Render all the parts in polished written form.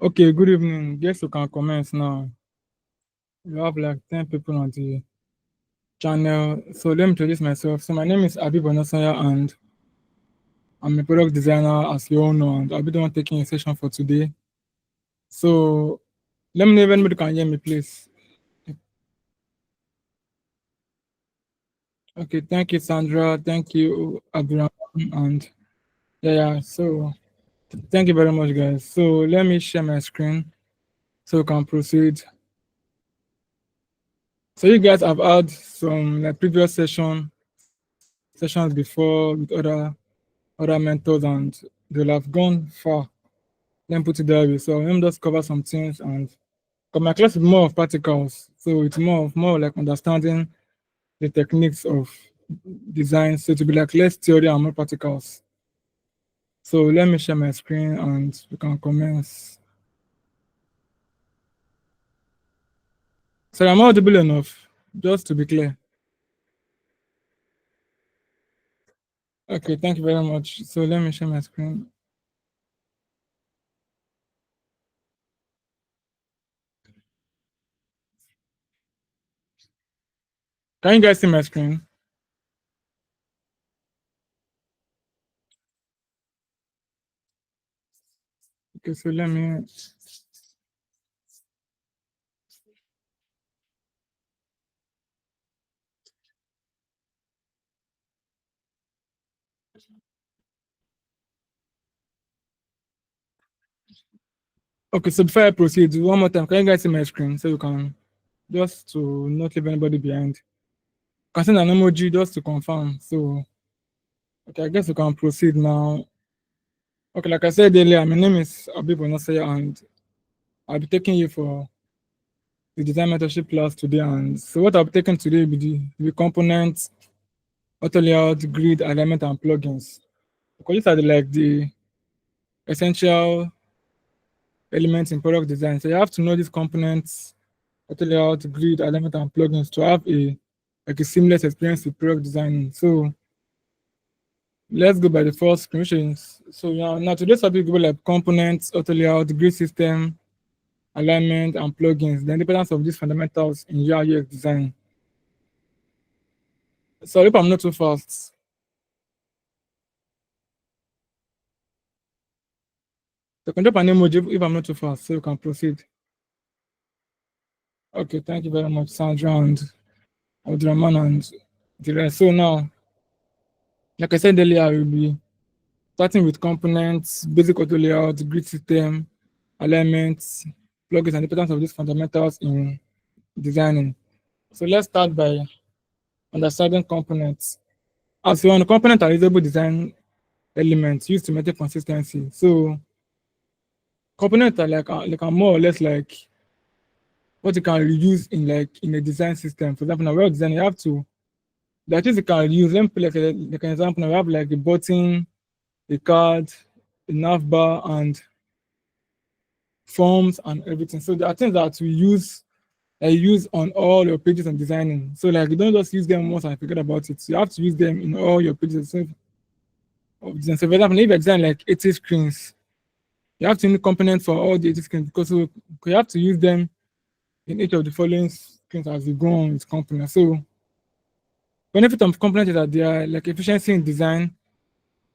Okay, good evening. Guess you can comment now. We have like 10 people on the channel. So let me introduce myself. So my name is Onasanya and I'm a product designer as you all know, and I'll be the one taking a session for today. So let me know if anybody can hear me, please. Okay, thank you, Sandra. Thank you, Abdurrahman. And yeah. So thank you very much, guys. So let me share my screen so we can proceed. So you guys have had some like previous sessions before with other mentors, and they'll have gone far. Let me put it that way. So let me just cover some things, and because my class is more of practicals, so it's more like understanding the techniques of design. So to be like less theory and more practicals. So let me share my screen and we can commence. So I'm audible enough, just to be clear. Okay, thank you very much. So let me share my screen. Can you guys see my screen? Okay, so let me. Okay, so before I proceed, one more time, can you guys see my screen so you can just to not leave anybody behind? Can send an emoji just to confirm. So okay, I guess we can proceed now. Okay, like I said earlier, my name is Abib Onasanya and I'll be taking you for the design mentorship class today. And so what I'll be taking today will be the components, auto layout, grid, alignment, and plugins. Because these are like the essential elements in product design. So you have to know these components, auto layout, grid, alignment, and plugins to have a seamless experience with product design. So let's go by the first screen. So now today's topic will be like components, auto layout, grid system, alignment, and plugins. The independence of these fundamentals in UI UX design. So I hope I'm not too fast. So can drop an emoji if I'm not too fast, so you can proceed. Okay, thank you very much, Sandra and Abdurrahman and the rest. So now, like I said earlier, I will be starting with components, basic auto layout, grid system, alignments, plugins, and the importance of these fundamentals in designing. So let's start by understanding components. As you know, components are usable design elements used to maintain consistency. So components are like are more or less like what you can reuse in like in a design system. For example, now web design, you have to the things you can reuse. Let me put like an example. Now we have like a button, a card, a nav bar, and forms and everything. So there are things that we use on all your pages and designing. So like you don't just use them once and forget about it. You have to use them in all your pages of design. So for example, if you design like 80 screens, you have to need components for all the 80 screens because you have to use them in each of the following screens as you go on with components. So benefit of components is that they are like efficiency in design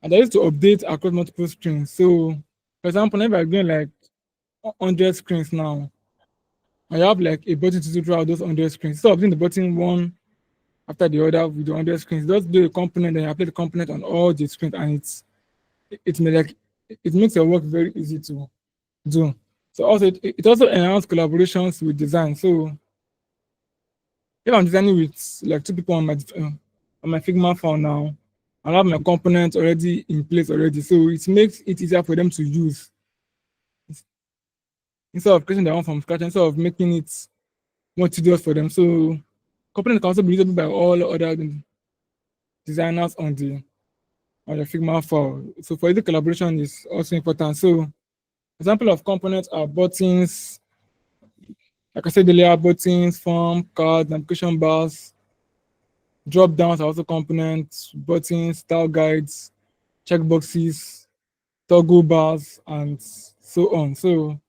and they used to update across multiple screens. So for example, if I'm doing like 100 screens now, I have like a button to do throughout those 100 screens. So I'm doing the button one after the other with the 100 screens. Just do a component, then you apply the component on all the screens, and it may like it makes your work very easy to do. So also it also enhances collaborations with design. So if I'm designing with like two people on my Figma file now, I have my components already in place already. So it makes it easier for them to use instead of creating their own from scratch, instead of making it more tedious for them. So components can also be usable by all other designers on the Figma file. So for the collaboration is also important. So example of components are buttons, like I said earlier, buttons, form, cards, navigation bars, drop downs are also components, buttons, style guides, checkboxes, toggle bars, and so on. So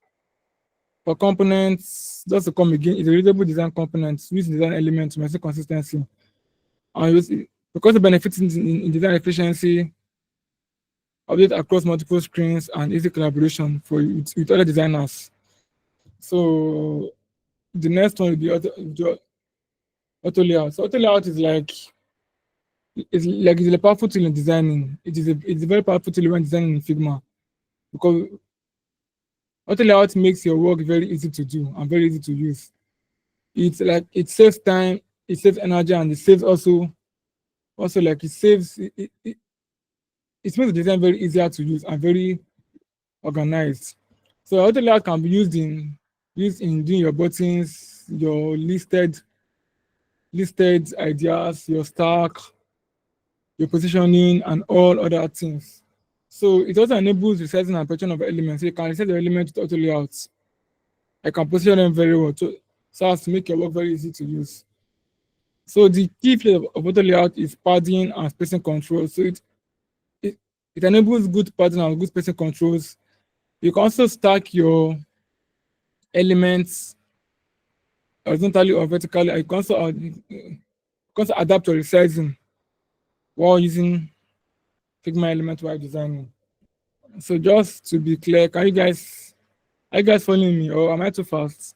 For components, just to come again, it's a reusable design component, use design elements to maintain consistency. And because it benefits in design efficiency, update across multiple screens, and easy collaboration with other designers. So the next one will be auto layout. So auto layout is like it's a powerful tool in designing. It's a very powerful tool when designing in Figma because auto layout makes your work very easy to do and very easy to use. It's like it saves time, it saves energy, and it saves also like it makes the design very easier to use and very organized. So auto layout can be used in doing your buttons, your listed ideas, your stack, your positioning, and all other things. So it also enables resizing and position of elements. So you can reset the element with auto layouts. I can position them very well so as to make your work very easy to use. So the key feature of auto layout is padding and spacing control. So it enables good padding and good spacing controls. You can also stack your elements horizontally or vertically. You can also adapt your resizing while using Figma element while designing. So just to be clear, are you guys following me or am I too fast?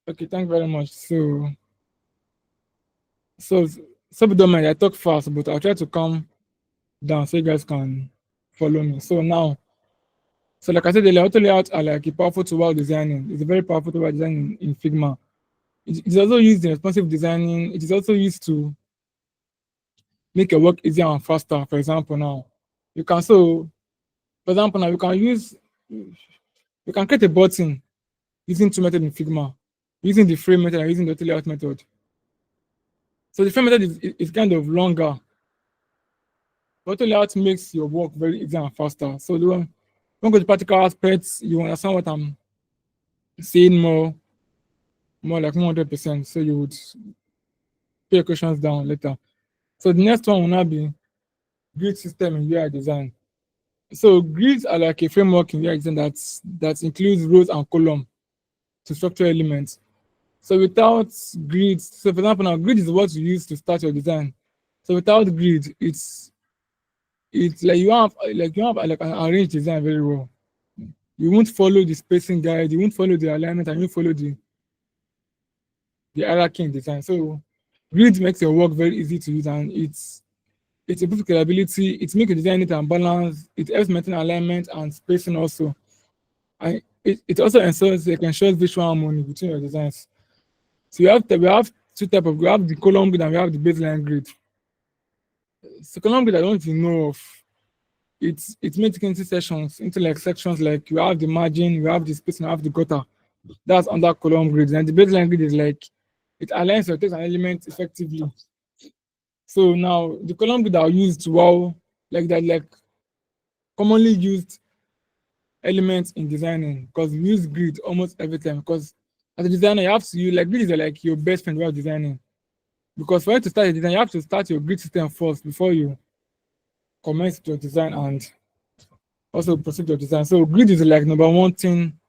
Okay, thank you very much. So so don't mind, I talk fast, but I'll try to calm down so you guys can follow me. So like I said, the auto layouts are like a powerful tool while designing. It's a very powerful tool while designing in Figma. It is also used in responsive designing. It is also used to make your work easier and faster. For example, now you can so for example now you can create a button using two methods in Figma, using the frame method and using the auto layout method. So the frame method is kind of longer. Auto layout makes your work very easy and faster. So don't go to practical aspects, you understand what I'm saying more like 100%. So you would pay your questions down later. So the next one will now be grid system in UI design. So grids are like a framework in UI design that includes rows and columns to structure elements. So without grids, so for example, now grid is what you use to start your design. So without grid, it's like you have like an arranged design very well. You won't follow the spacing guide, you won't follow the alignment, and you won't follow the hierarchy in design. So grid makes your work very easy to use, and it's improves scalability, it makes the design neat and balanced, it helps maintain alignment and spacing also. And it also ensures visual harmony between your designs. So we have two types of we have the column grid and we have the baseline grid. So column grid I don't even know of. It's made into sections, into like sections like you have the margin, you have the spacing, you have the gutter. That's under column grid. And the baseline grid is like it aligns your text and elements effectively. So now the column grid are used well, like that, like commonly used elements in designing because we use grid almost every time. Because as a designer, you have to use like grid is like your best friend while designing. Because for you to start a design, you have to start your grid system first before you commence your design and also proceed your design. So grid is like number one thing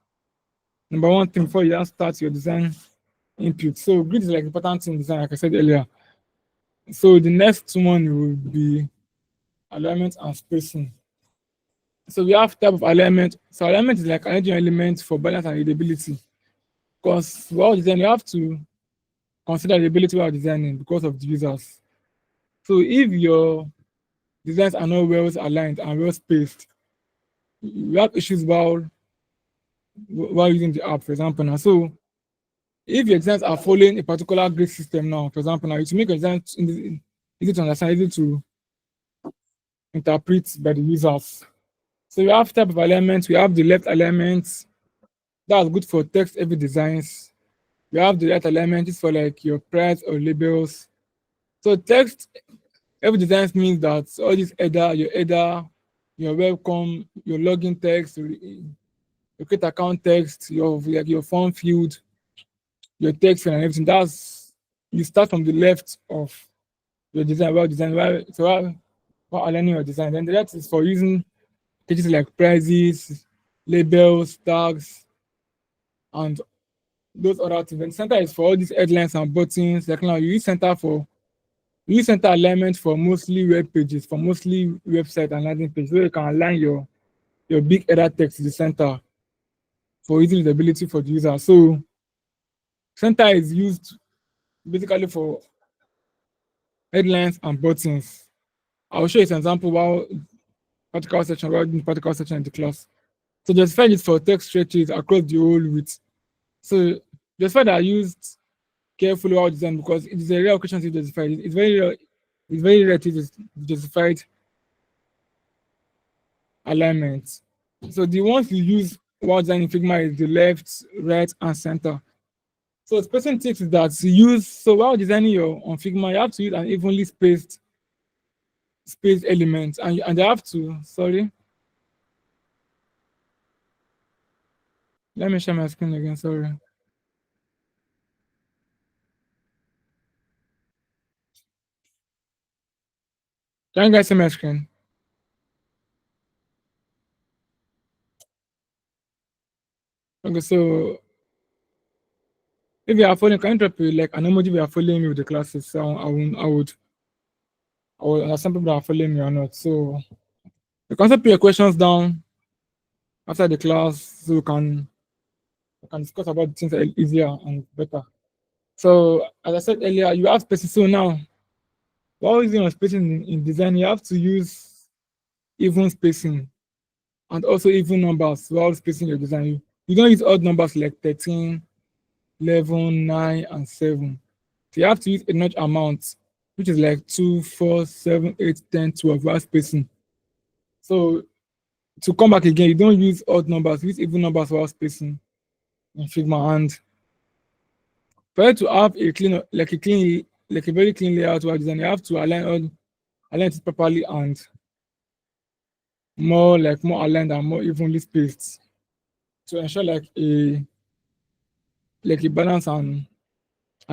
before you start your design input. So grid is like important in design, like I said earlier. So the next one will be alignment and spacing. So we have type of alignment. So alignment is like arranging elements for balance and readability. Because while designing, you have to consider readability while designing because of the users. So if your designs are not well aligned and well spaced, you have issues while using the app, for example. Now, so if your designs are following a particular grid system now, for example, now to make a design easy to understand, easy to interpret by the users. So we have type of alignment. We have the left alignment. That's good for text-heavy designs. We have the right alignment. It's for like your price or labels. So text-heavy designs means that all these header, your welcome, your login text, your create account text, your form field, your text and everything. That's you start from the left of your design, well designed, while aligning your design. Then the rest is for using pages like prices, labels, tags, and those other things. Then center is for all these headlines and buttons. Like now, you use center alignment for mostly web pages, for mostly website and landing pages, so you can align your big header text to the center for easy readability for the user. So center is used basically for headlines and buttons. I'll show you an example while particle section, while in particle section in the class. So justify is for text stretches across the whole width. So justify are used carefully while design because it is a rare occasion to justify. It's very rare to justified alignment. So the ones you use while designing Figma is the left, right, and center. So spacing tips is that you use so while designing your on Figma, you have to use an evenly spaced element, and they have to let me share my screen again. Sorry. Can you guys see my screen? Okay, so if you are following, can you drop like an emoji if you are following me with the classes? So I would understand people that are following me or not. So you can also put your questions down after the class so we can discuss about things that are easier and better. So as I said earlier, you have spacing. So now while using your spacing in design, you have to use even spacing and also even numbers while spacing your design. You don't use odd numbers like 13, 11, 9, and 7. So you have to use a notch amount, which is like 2, 4, 7, 8, 10, 12 while spacing. So to come back again, you don't use odd numbers, use even numbers while spacing in Figma. And for you to have like a very clean layout while design, you have to align it properly and more aligned and more evenly spaced to ensure like a balance and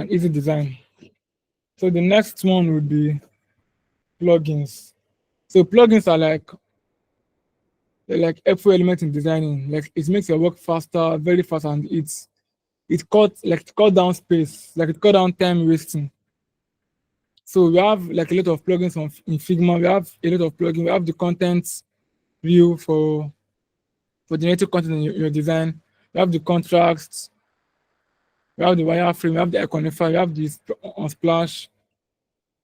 easy design. So the next one would be plugins. So plugins are they're like helpful element in designing. Like it makes your work faster, very fast, and it cut down space, like it cut down time wasting. So we have like a lot of plugins in Figma. We have a lot of plugins. We have the content view for generating content in your design. We have the contracts. We have the wireframe. We have the iconify. We have the on splash.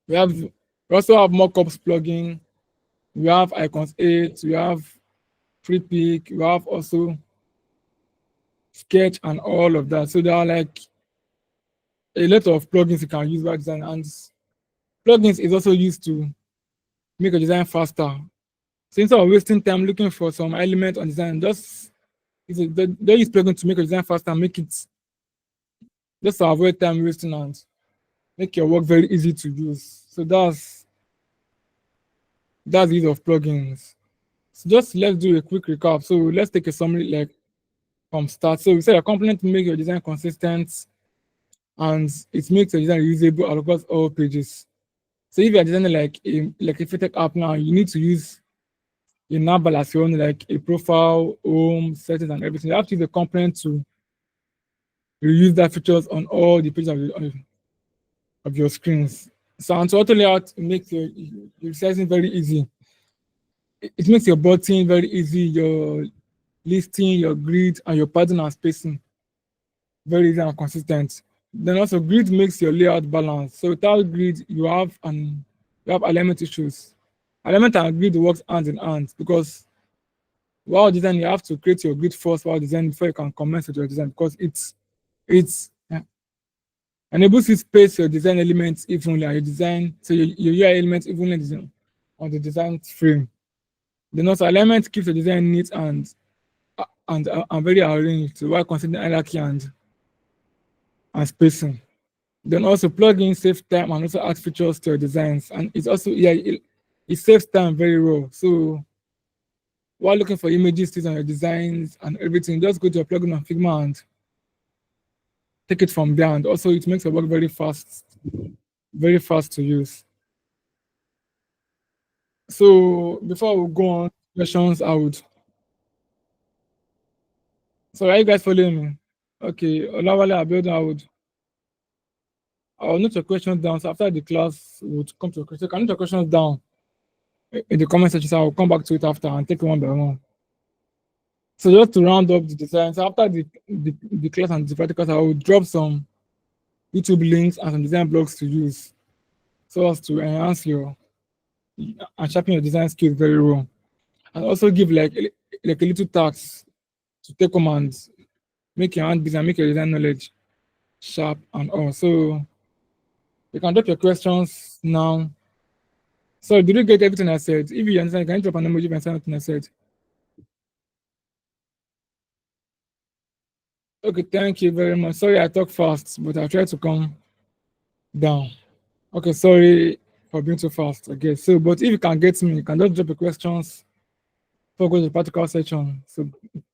We also have mockups plugin. We have icons 8. We have free pick. We have also sketch and all of that. So there are like a lot of plugins you can use by design, and plugins is also used to make a design faster. So instead of wasting time looking for some element on design, they use plugin to make a design faster, make it just to avoid time wasting and make your work very easy to use. So that's the use of plugins. So just let's do a quick recap. So let's take a summary like from start. So we said a component make your design consistent and it makes your design reusable across all pages. So if you're designing like a fintech app now, you need to use a number as your own, like a profile, home, settings, and everything. You have to use a component to reuse that features on all the pages of your screens. So and to auto layout makes your resizing very easy. It makes your button very easy, your listing, your grid, and your pattern and spacing very easy and consistent. Then also grid makes your layout balanced. So without grid, you have alignment issues. Alignment and grid works hand in hand because while design you have to create your grid first while design before you can commence with your design because it's enables you to space your design elements evenly and your design so your UI elements evenly design on the design frame. Then also alignment keeps your design neat and very arranged while considering hierarchy and spacing. Then also plugins save time and also add features to your designs. And it's also it saves time very well. So while looking for images, things on your designs and everything, just go to your plugin on Figma and take it from there. And also it makes your work very fast to use. So before we go on, questions out. So are you guys following me? Okay, Olawale Abiodun, I will note your questions down. So after the class, we'll come to your questions. So can you note your questions down in the comment section? So I'll come back to it after and take it one by one. So just to round up the design, so after the class and the practicals, I will drop some YouTube links and some design blogs to use so as to enhance your and sharpen your design skills very well. And also give like a little task to take commands, make your hand busy and make your design knowledge sharp and all. So you can drop your questions now. So did you get everything I said? If you understand, can you drop an emoji if you understand everything I said? Okay, thank you very much. Sorry I talk fast, but I'll try to calm down. Okay, sorry for being too fast, I guess. So, but if you can get me, you can just drop your questions before go to the practical section. So,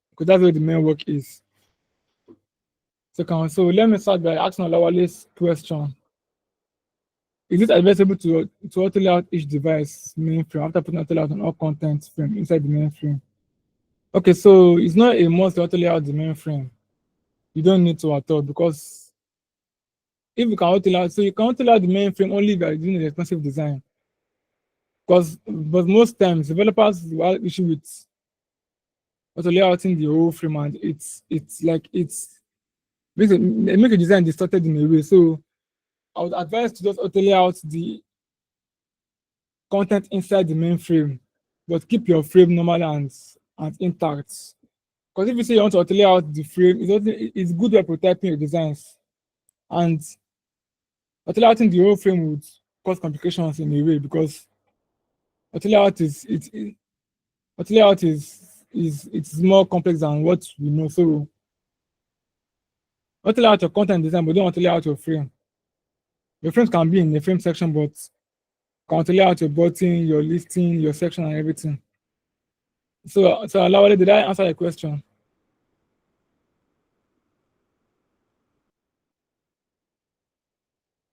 because that's where the main work is. So let me start by asking Olawale's question. Is it advisable to auto layout each device mainframe after putting auto layout on all content frame inside the mainframe? Okay, so it's not a must to auto layout the mainframe. You don't need to at all because if you can auto layout, so you can auto layout the mainframe only if you are doing a responsive design. But most times developers will have issue with auto layouting the whole frame and it's like it's make a design distorted in a way. So I would advise to just auto layout the content inside the main frame, but keep your frame normal and intact. Because if you say you want to auto layout the frame, it's good at protecting your designs. And auto layouting the whole frame would cause complications in a way because auto layout auto layout is it's more complex than what we know. So auto layout your content design, but don't auto layout your frame. Your frames can be in the frame section, but can auto layout your button, your listing, your section, and everything. So Alawale, did I answer your question?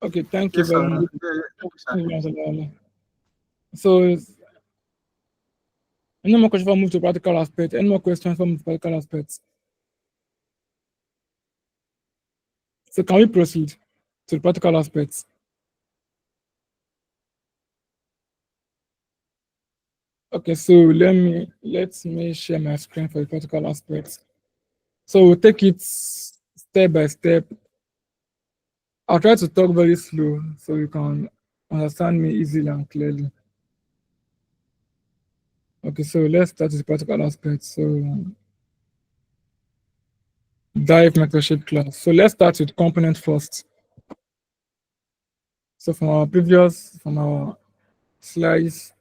Okay, thank you Yes, very sir. much. Yeah, yeah. Thank you, sir. Thank you very much, Alawale. So any more questions for move to practical aspect? Any more questions for move to practical aspects? So can we proceed to the practical aspects? Okay, so let me share my screen for the practical aspects. So we'll take it step by step. I'll try to talk very slow so you can understand me easily and clearly. Okay, so let's start with the practical aspects. So dive mentorship class. So let's start with component first. So from our slides.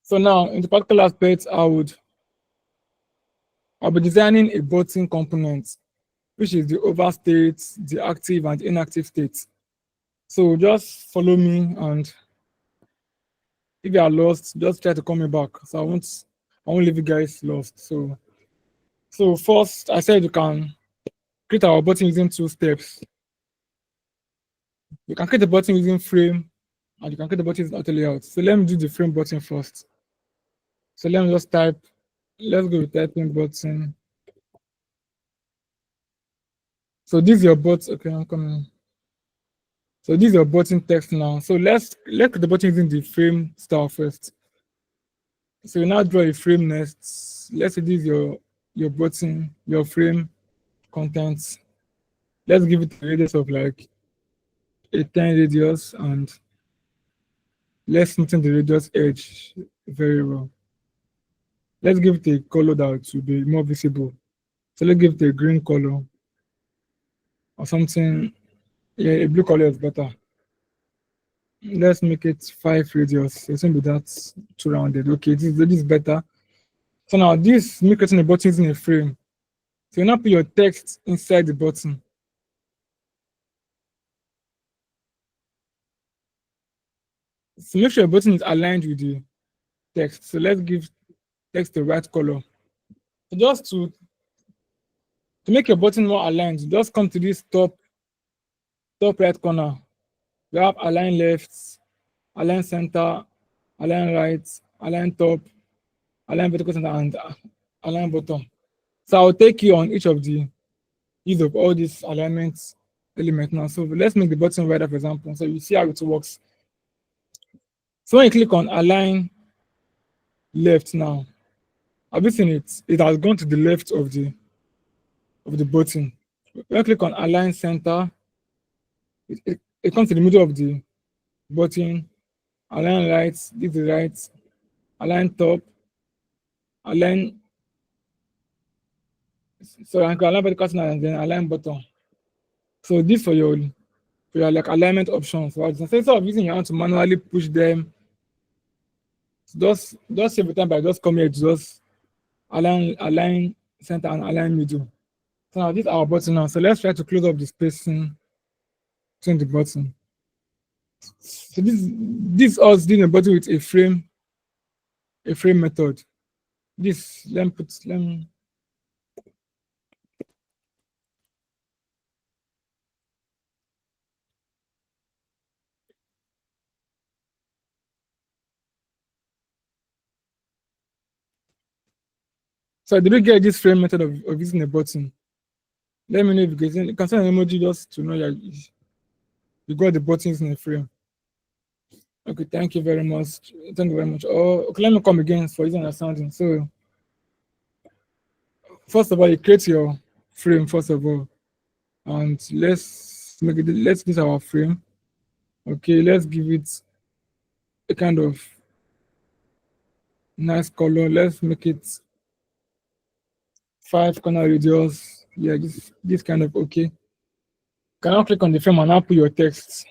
So now in the practical aspects, I'll be designing a button component, which is the over state, the active and inactive state. So just follow me, and if you are lost, just try to call me back. So I won't leave you guys lost. So first I said you can create our button using two steps. You can create the button using frame and you can create the button using auto layout. So let me do the frame button first. So let me just type, let's go with typing button. So this is your button. Okay, I'm coming. So this is your button text now. So let's create the button using the frame style first. So you now draw a frame next. Let's say this is your button, your frame content. Let's give it a radius of like a 10 radius and let's smoothen the radius edge very well. Let's give it a color that will be more visible. So let's give it a green color or something. Yeah, a blue color is better. Let's make it 5 radius. It won't be that too rounded. Okay, this is better. So now this me creating a button using a frame. So you now put your text inside the button. So make sure your button is aligned with the text. So let's give text the right color. So just to make your button more aligned, just come to this top right corner. We have align left, align center, align right, align top, align vertical center, and align bottom. So I'll take you on each of the use of all these alignment elements now. So let's make the button wider, for example. So you see how it works. So when you click on align left now, have you seen it? It has gone to the left of the button. When you click on align center, it comes to the middle of the button. Align right, this is right. Align top, align, so I can align vertical center and then align bottom. So this for your like alignment options. So instead of using your hand to manually push them, just save the time by just coming here to just align center and align middle. So now this is our button now. So let's try to close up the spacing between the button. So this us doing a button with a frame method. This let me so did you get this frame method of using a button? Let me know if you get it. You can send an emoji just to know you got the buttons in the frame. Okay, thank you very much. Thank you very much. Oh, okay, let me come again for easy understanding. So first of all, you create your frame first of all, and let's use our frame. Okay, let's give it a kind of nice color. Let's make it 5 corner radius. Yeah, this kind of okay. You can now click on the frame and now put your text.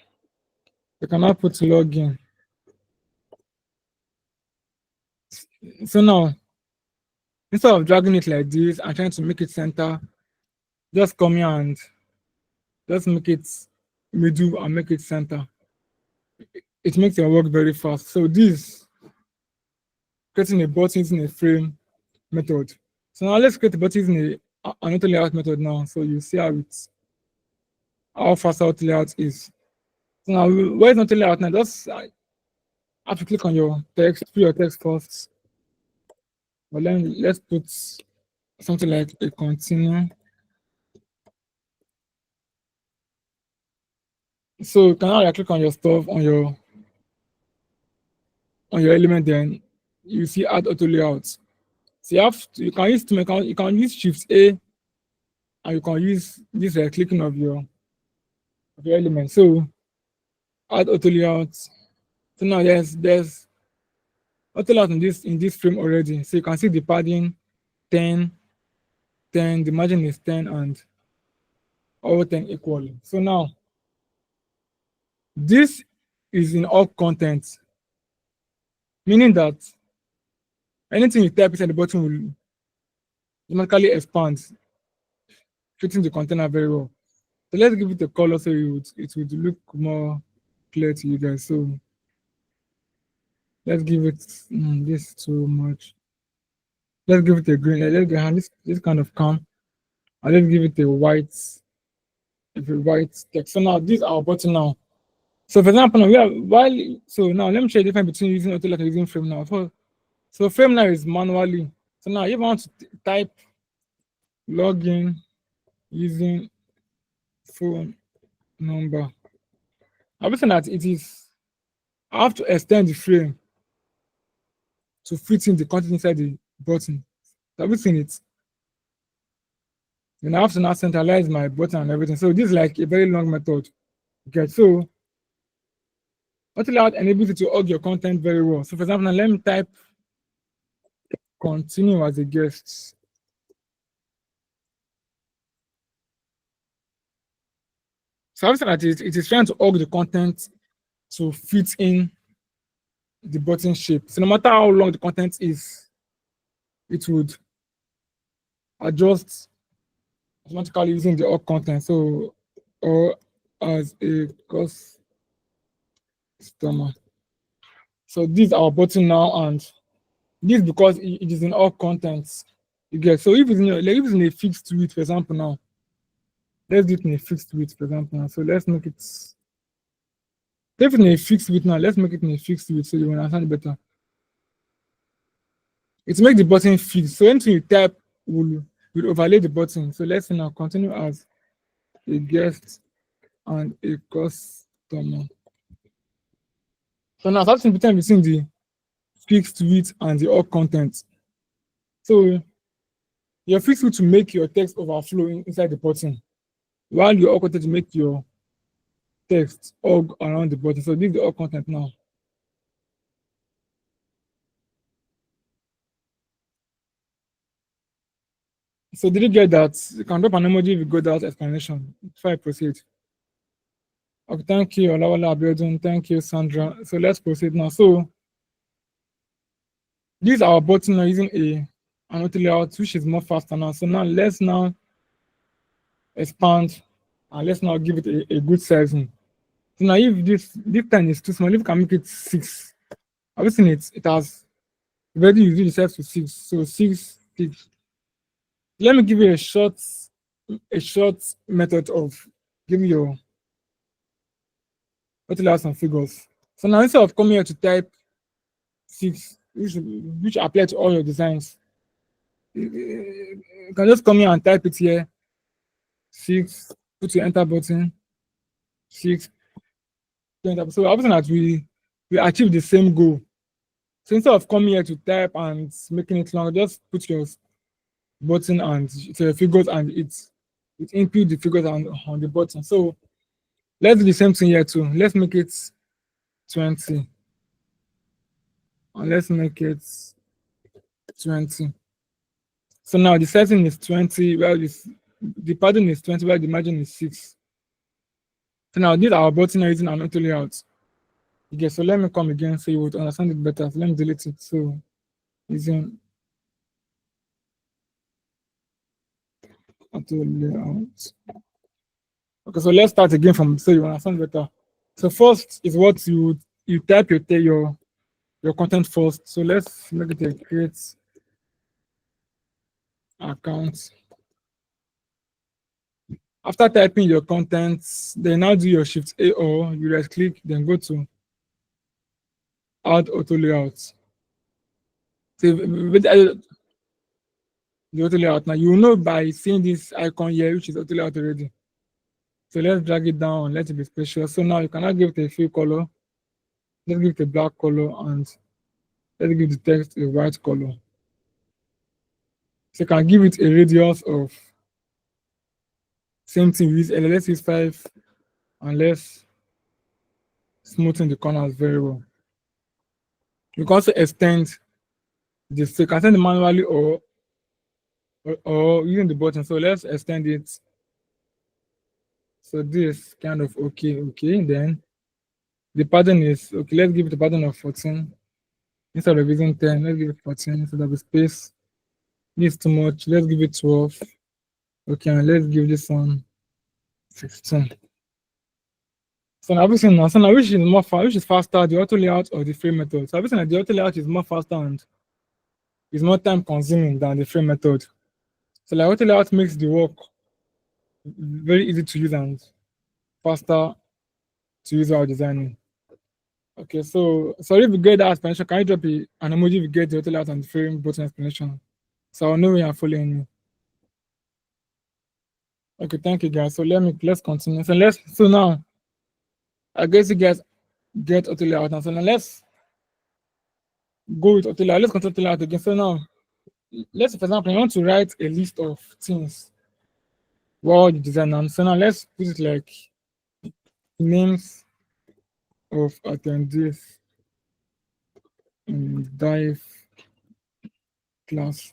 You can now put login. So now, instead of dragging it like this and trying to make it center, just come here and just make it middle and make it center. It makes your work very fast. So this creating a button using a frame method. So now let's create a button using an auto layout method now. So you see how fast auto layout is. So now where is auto layout now? Just have to click on your text, put your text first. But then let's put something like a continue. So you can now click on your stuff on your element, then you see add auto layout. So you can use you can use Shift A and you can use this clicking of your element. So add auto layout. So now there's auto layout in this frame already. So you can see the padding 10, 10, the margin is 10 and all 10 equally. So now this is in all content, meaning that anything you type inside the button will automatically expand, fitting the container very well. So let's give it a color so it would look more clear to you guys. So let's give it this too much. Let's give it a green. Let's get this kind of calm. And let's give it a white text. So now this is our button now. So for example, now so now let me show you the difference between using auto and using frame now. So frame now is manually. So now if I want to type login using phone number, I'll be saying that I have to extend the frame to fit in the content inside the button. Have you seen it? Then I have to now centralize my button and everything. So this is like a very long method. Okay, so auto layout enables you to hug your content very well. So for example, now let me type continue as a guest. So I've seen that it is trying to hug the content to fit in the button shape. So no matter how long the content is, it would adjust automatically using the hug content. So or as a customer. So this is our button now, and this because it is in all contents. You get so if it's in a fixed width, for example, now. Let's do it in a fixed width, for example. Now. So let's make it If it's in a fixed width now, let's make it in a fixed width so you understand it better. It make the button fixed. So anything you type will overlay the button. So let's now continue as a guest and a customer. So now starting between the fixed width and the all content. So you're fixed width to make your text overflow inside the button, while your all content to make your text all around the button. So this is the all content now. So did you get that? You can drop an emoji if you got that explanation before I proceed. Okay, thank you, Olawale Abiodun. Thank you, Sandra. So let's proceed now. So this is our button now using an auto layout, which is more faster now. So now let's now expand and let's now give it a good sizing. So now if this 10 is too small, if we can make it 6, I've seen it has already reduced itself to 6. So 6, 6. Let me give you a short method of giving your auto layout some figures. So now instead of coming here to type 6, which apply to all your designs, you can just come here and type it here, 6, put your enter button, 6, enter. So everything that we achieve the same goal. So instead of coming here to type and making it long, just put your button and your figures and it input the figures on the button. So let's do the same thing here too. Let's make it 20. And let's make it 20. So now the setting is 20, well, the padding is 20, while the margin is 6. So now this our button are using an auto layout. Okay, so let me come again so you would understand it better. So let me delete it. So using auto layout. Okay, so let's start again from so you understand better. So first is what you type your content first. So let's make it a create account. After typing your contents, then now do your Shift A or you right click, then go to add auto layout. So with the auto layout now, you will know by seeing this icon here, which is auto layout already. So let's drag it down, let it be special. So now you cannot give it a fill color. Let's give it a black color and let's give the text a white color. So you can give it a radius of same thing with let's use 5 and let's smoothen the corners very well. You can also extend this, so you can send it manually or using the button. So let's extend it. So this kind of okay. Then the pattern is okay. Let's give it a pattern of 14 instead of using 10. Let's give it 14 instead of a space. This is too much. Let's give it 12. Okay, and let's give this one 16. So now everything now, so now which is more fast, which is faster, the auto layout or the frame method? So everything like the auto layout is more faster and is more time consuming than the frame method. So like auto layout makes the work very easy to use and faster to use while designing. Okay, so sorry if you get that explanation, can you drop an emoji if you get the auto layout and the frame button explanation? So I'll know when you're following me. Okay, thank you guys. So let's continue. So now I guess you guys get auto layout now. So now let's go with auto layout. Let's continue auto layout again. So now let's, for example, you want to write a list of things while you design them. So now let's put it like names of attendees in dive class.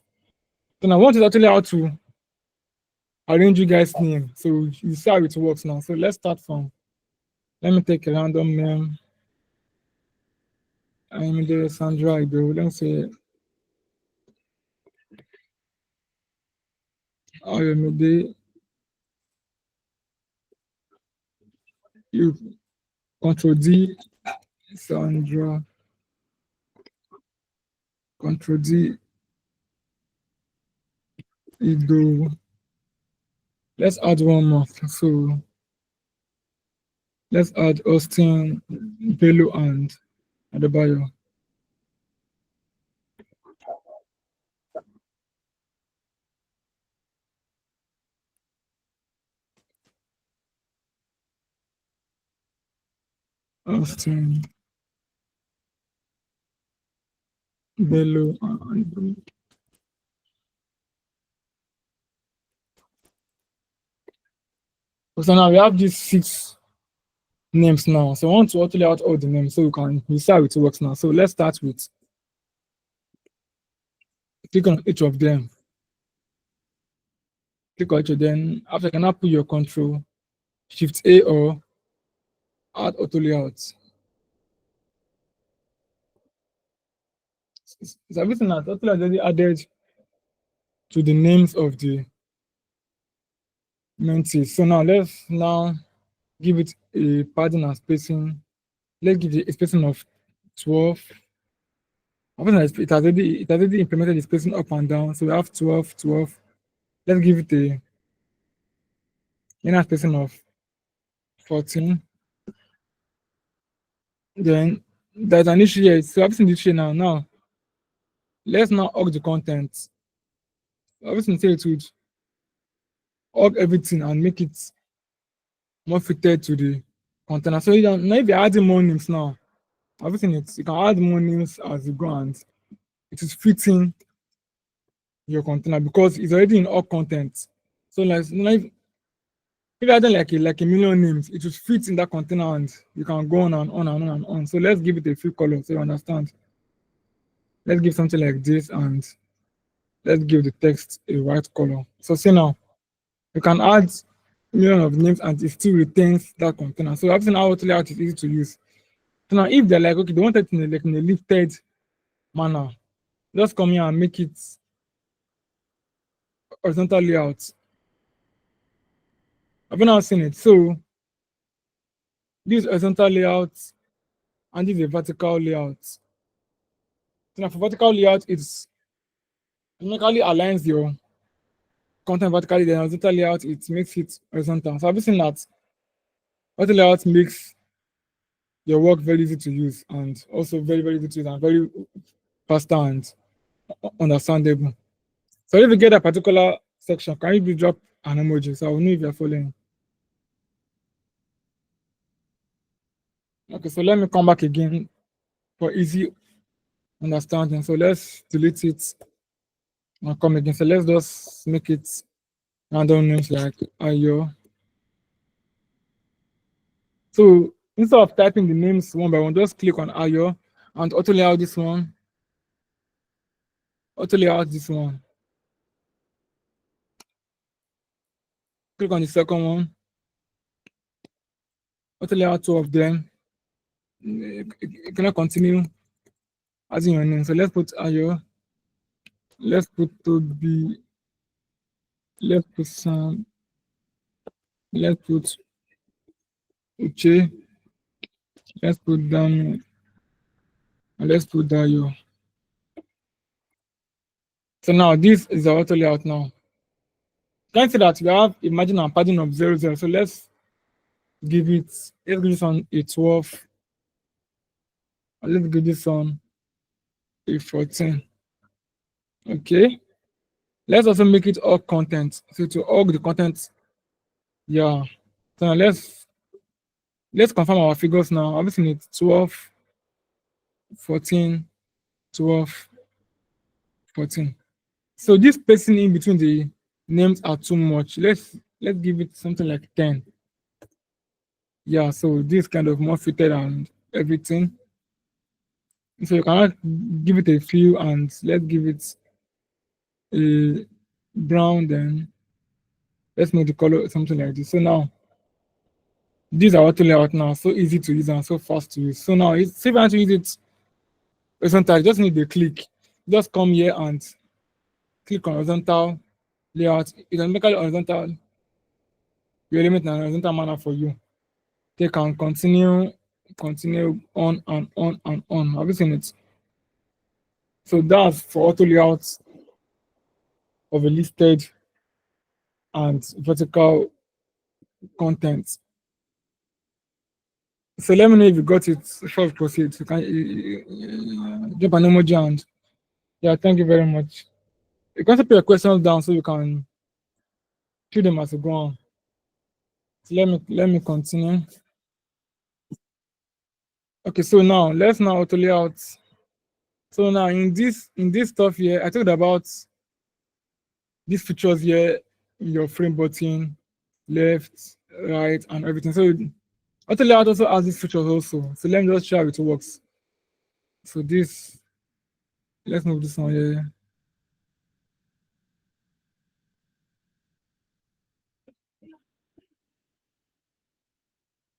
So now I want to actually how to arrange you guys' name. So you see how it works now. So let's start from, let me take a random name. I'm the Sandra Ido. Let's say Ayomide. You Control D, Sandra, Control D, Ido. Let's add one more. So let's add Austin. Bello and Adebayo. Austin, Bello, and so now we have these six names now. So I want to auto lay out all the names so we see how it works now. So let's start with click on each of them. Click on each of them. After you can now put your control, shift A or add auto layout. So everything that auto layout already added to the names of the mentees. So now let's now give it a padding and spacing. Let's give it a spacing of 12. It has already implemented the spacing up and down. So we have 12, 12. Let's give it a inner spacing of 14. Then there's an issue here. So everything is here now. Now let's now org the content. Everything say it would org everything and make it more fitted to the container. So now if you're adding more names now, everything you can add more names as you go and it is fitting your container because it's already in all content. So like now if you add like a million names, it will fit in that container and you can go on and on and on and on. So let's give it a few colors so you understand. Let's give something like this and let's give the text a white color. So see now, you can add million of names and it still retains that container. So everything how to layout is easy to use. So now if they're like, okay, they want it in a lifted manner, just come here and make it horizontal layout. I've now seen it. So this horizontal layout and this is a vertical layout. So now for vertical layout, it's automatically aligns your content vertically, then horizontal layout, it makes it horizontal. So I've seen that vertical layout makes your work very easy to use and also very, very easy to use and very faster and understandable. So if you get a particular section, can you please drop an emoji so I will know if you're following? Okay, so let me come back again for easy understanding. So let's delete it and come again. So let's just make it random names like Ayo. So instead of typing the names one by one, just click on Ayo and auto layout this one, auto layout this one. Click on the second one, auto layout two of them. You cannot continue adding your name. So let's put Ayo, let's put Toby, let's put Sam, let's put Uche, let's put Daniel, and let's put Dayo. So now this is the auto layout now. You can see that we have a margin and padding of 0, 0. So let's let's give this one a 12. And let's give this one a 14. Okay. Let's also make it all content. So to all the content, yeah. So now let's confirm our figures now. Everything is 12, 14, 12, 14. So this spacing in between the names are too much. Let's give it something like 10. Yeah, so this kind of more fitted and everything. So you cannot give it a few and let's give it a brown, then let's make the color something like this. So now these are auto layout now, so easy to use and so fast to use. So now if you want to use it horizontal, you just need a click. Just come here and click on horizontal layout. You can make it horizontal, you element in an horizontal manner for you. They can continue on and on and on. Have you seen it? So that's for auto layouts of a listed and vertical content. So let me know if you got it before we proceed. You can drop an emoji and yeah, thank you very much. You can put your questions down so you can treat them as you go on. So let me continue. Okay, so now let's now auto layout. So now in this stuff here, I talked about these features here, your frame button, left, right, and everything. So auto layout also has these features also. So let me just show how it works. So this, let's move this one here.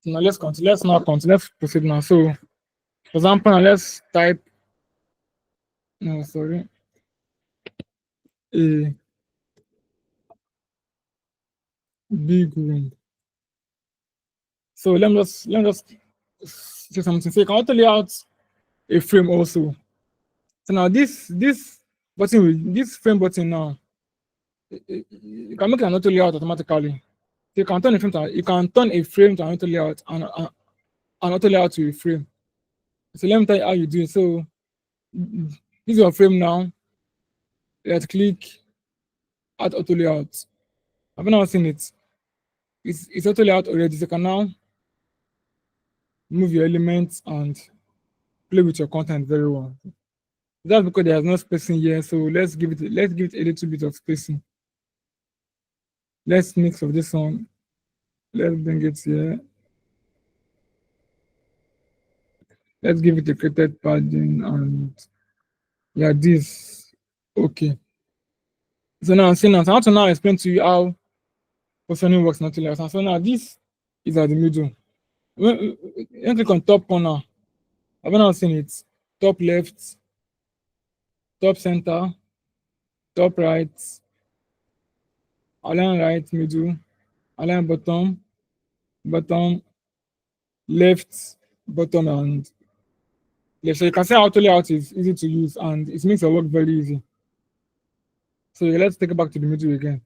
So now let's continue. Let's now continue. Let's proceed now. So for example, now let's type. No, sorry. A big room. So let me just say something. So you can auto layout a frame also. So now this button this frame button now you can make an auto layout automatically. So you can turn a frame to an auto layout and an auto layout to a frame. So let me tell you how you do it. So this is your frame now. Let's click add auto layout. I've not seen it. It's auto layout already. So you can now move your elements and play with your content very well. That's because there's no spacing here. So let's give it a little bit of spacing. Let's mix of this one. Let's bring it here. Let's give it a created padding and yeah, this. Okay. So now, I want to now explain to you how positioning works not layout. So now this is at the middle. When click on top corner, I've not seen it. Top left, top center, top right, align right, middle, align bottom, bottom, left, bottom, and left. So you can see how auto layout is easy to use and it makes your work very easy. So let's take it back to the middle again.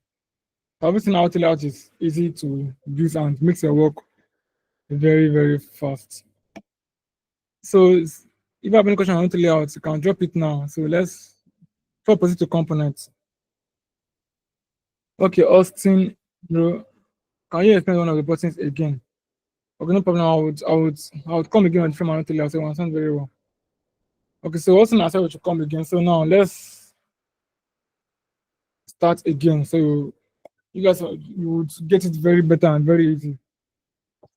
Everything auto layout is easy to use and makes your work very, very fast. So if you have any question on auto layout, you can drop it now. So let's proceed to components. Okay, Austin, bro, can you explain one of the buttons again? Okay, no problem. I would come again on different auto layout. So I understand very well. Okay, so Austin, I said we should come again. So now let's start again. So you guys you would get it very better and very easy.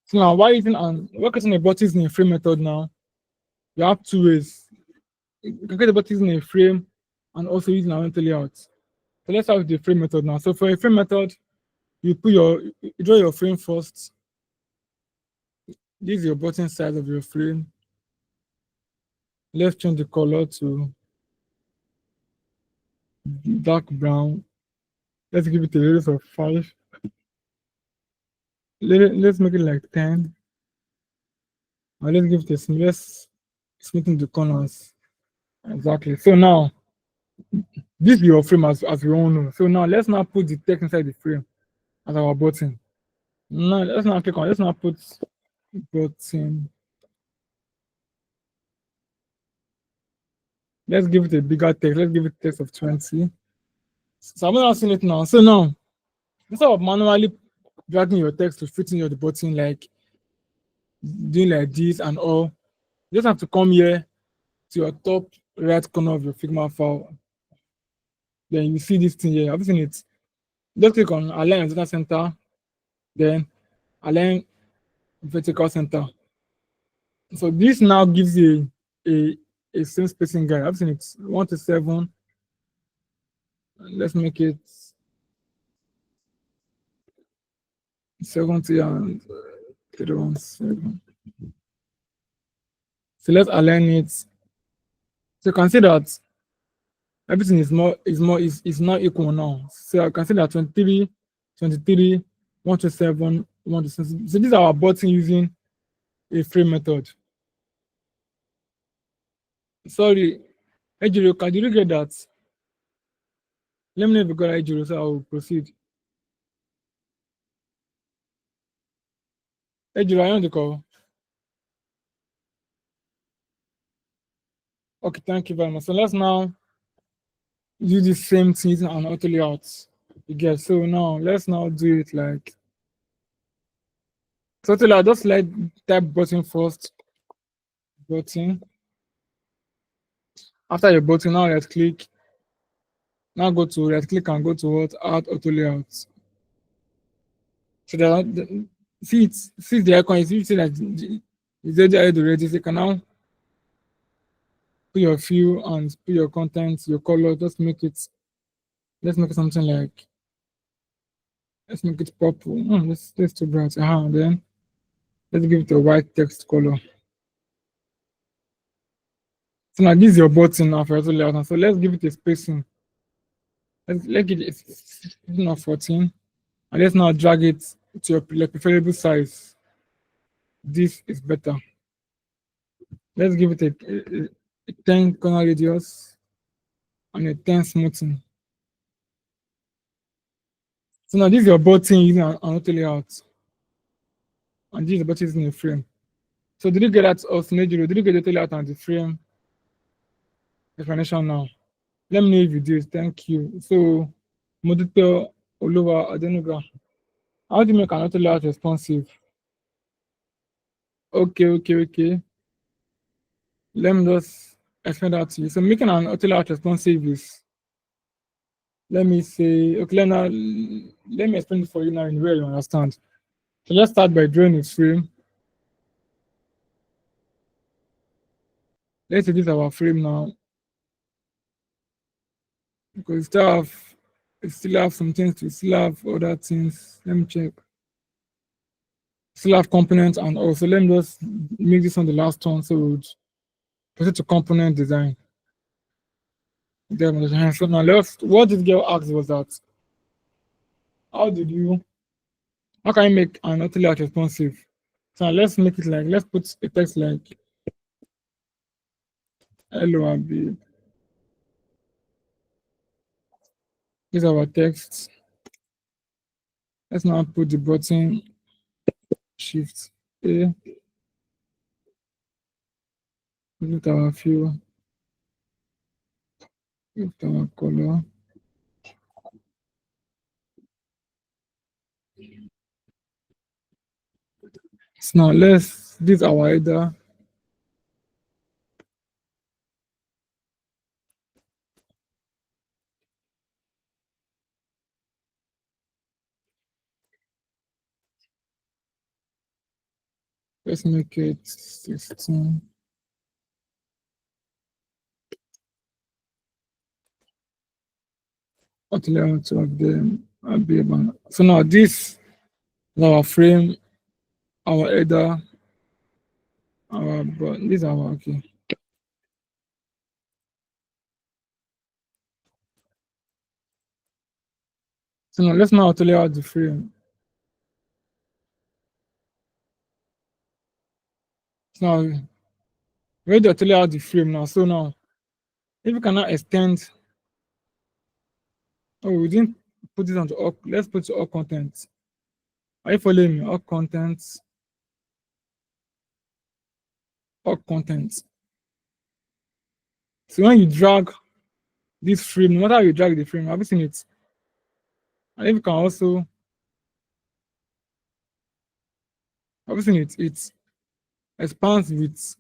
So now why even and we're creating a button in a frame method now? You have two ways. You can create a button in a frame and also using an auto layout. So let's start with the frame method now. So for a frame method, you draw your frame first. This is your button size of your frame. Let's change the color to dark brown. Let's give it a radius of 5. Let's make it like 10. And let's give it a let's smoothen the corners. Exactly. So now this is your frame as we all know. So now let's now put the text inside the frame as our button. Now let's now click on let's now put button. Let's give it a bigger text. Let's give it text of 20. So I'm not seeing it now. So now, instead of manually dragging your text to fit in your button, like doing like this and all, you just have to come here to your top right corner of your Figma file. Then you see this thing here. Have you seen it? Just click on align data center, then align vertical center. So this now gives you a same spacing guide. I've seen it 1 to 7. Let's make it 70 and 317. So let's align it. So you can see that everything is not equal now. So I can see that 23, 23, 1 to 7, 1 to 7. So these are our button using a frame method. Sorry, Ejiro, can you get that? Let me know if you got Ejiro, so I will proceed. Ejiro, are you on the call? Okay, thank you very much. So let's now do the same thing using an auto layout. You get, so now let's now do it like, so auto layout, just like type button first, button. After your button, now let's click, now go to right click and go to what, add auto layout. So that see it, see the icon, you see that it's already, so you can now put your fill and put your content, your color, just make it, let's make it something like, let's make it purple. Let's too bright. Then let's give it a white text color. So now this is your button now for auto layout. So let's give it a spacing. Let's give it a 15 or 14. And let's now drag it to your like, preferable size. This is better. Let's give it a 10 corner radius and a 10 smoothing. So now this is your button using an auto layout. And this is the button using a frame. So did you get that also major? Did you get the auto layout and the frame explanation now? Let me know if you did. Thank you. So Modito Oluwa Adenuga. How do you make an auto layout responsive? Okay. Let me just explain that to you. So making an auto layout responsive is, let me say, okay, let me explain it for you now in a way you understand. So let's start by drawing a frame. Let's say this is our frame now. Because we still have some things, we still have other things. Let me check. Still have components, and also let me just make this on the last one. So we'll proceed to component design. So now what this girl asked was that, how did you, how can you make an auto layout responsive? So now let's make it like, let's put a text like, hello, Abi. This is our text. Let's now put the button, Shift A, put our fill, put our color. So now this is our header. Let's make it 16. What layout of them? So now this is our frame, our header, but these are our, okay. So now let's now auto layout the frame. So now we're ready to layout the frame now. So now if we cannot extend, oh, we didn't put this onto all, let's put to all contents. Are you following me? All contents, all contents. So when you drag this frame, no matter how you drag the frame, have you seen it? And if you can also, have you seen it? It expands with,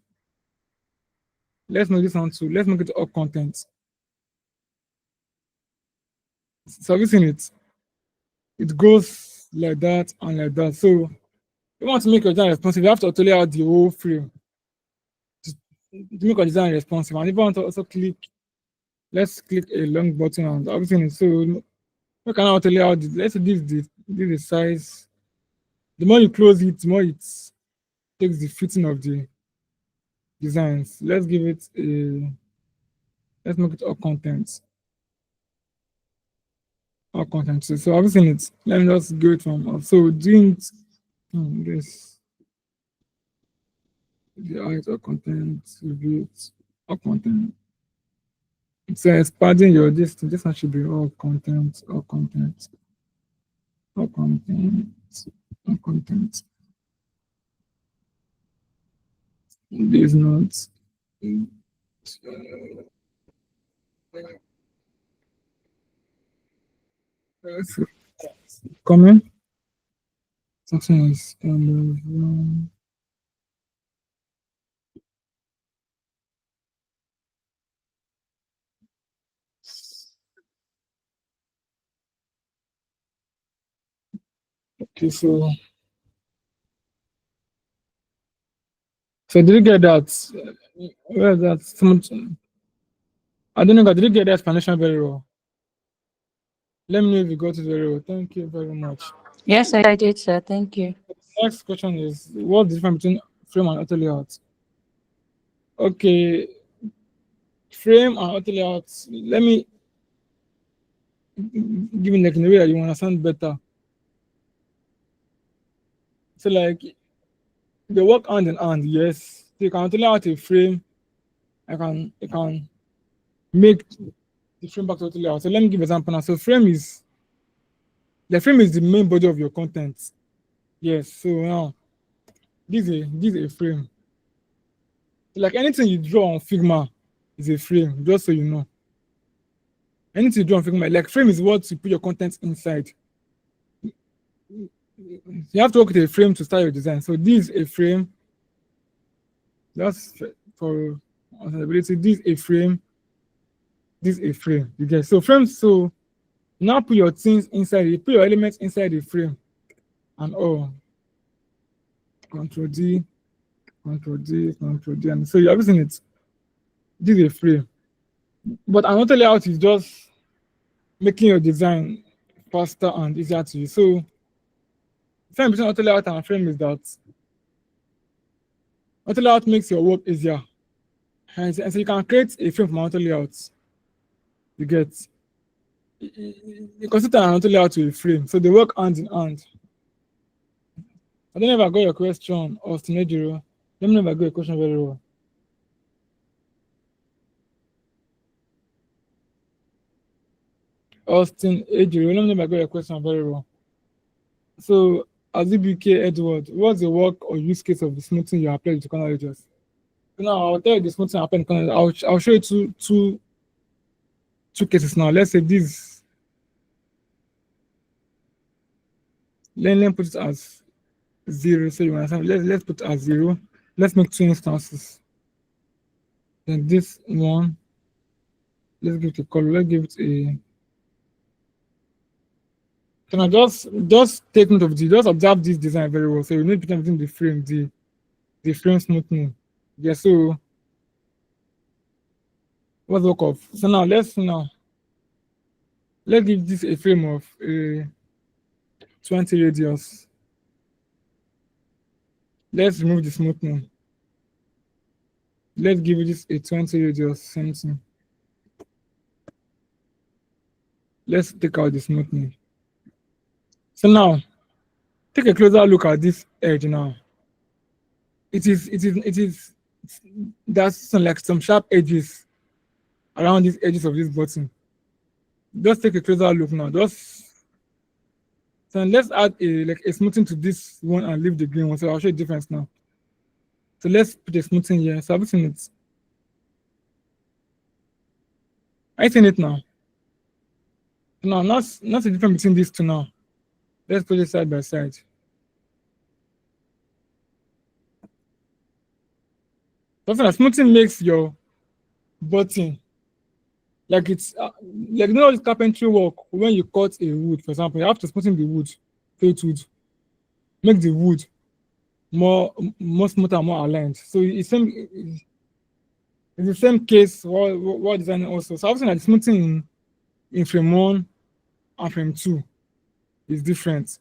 let's make this one too. Let's make it all content. So have you seen it? It goes like that and like that. So if you want to make your design responsive, you have to auto layout the whole frame to make your design responsive. And if you want to also click, let's click a long button and everything. So you can auto layout it. Let's say this is size. The more you close it, the more it takes the fitting of the designs. Let's give it a, let's make it all content. All content. So I've seen it. Let me just go it from up. So doing this, the height or content, review it, all content. So expanding your this one should be all content, all content, all content, all content. This not. Comment? Something is on okay, so did you get that? Where is that? I don't know. Did you get the explanation very well? Let me know if you got it very well. Thank you very much. Yes, I did, sir. Thank you. Next question is what's the difference between frame and auto layout? Okay, frame and auto layout. Let me give you like in a way that you understand better. So like they work hand in hand, yes. So you can auto layout a frame. I can make the frame back to auto layout. So let me give an example now. So frame is the main body of your content. Yes. So now this is a frame. Like anything you draw on Figma is a frame, just so you know. Anything you draw on Figma, like frame is what you put your content inside. You have to work with a frame to start your design. So this is a frame. That's for accessibility. This is a frame. This is a frame. You get so frames. So now put your things inside. You put your elements inside the frame, and Control D, Control D, Control D, and so you have seen it. This is a frame. But another layout is just making your design faster and easier to use. So the difference between auto layout and frame is that auto layout makes your work easier. And so you can create a frame from auto layout. You get you consider an auto layout to a frame, so they work hand in hand. I don't know if I got your question, Austin Ejiro. Let me know if I got your question very well. Austin Ejiro, let me know if I got your question very well. So, Azubike Edward, what's the work or use case of the smoothing you applied to corner edges? Now, I'll tell you the smoothing I applied to corner. I'll show you two cases now. Let's say this. Let me put it as 0. So you understand? Let's put it as 0. Let's make 2 instances. Then this one, let's give it a color. Let's give it a. Can I just take note of just observe this design very well. So you need to put between the frame smoothing. Yeah. So what's the work of? So let's give this a frame of 20 radius. Let's remove the smoothing. Let's give this a 20 radius, same thing. Let's take out the smoothing. So now, take a closer look at this edge now. There's some sharp edges around these edges of this button. Just take a closer look now. So let's add a smoothing to this one and leave the green one. So I'll show you the difference now. So let's put a smoothing here. So I've seen it. I seen it now. Now, not the difference between these two now. Let's put it side by side. Something that smoothing makes your button like it's like this carpentry work. When you cut a wood, for example, you have to smoothen the wood, fake wood, make the wood more smooth and more aligned. So it's the same case what designing also. So obviously, like smoothing in frame 1 and frame 2 is different.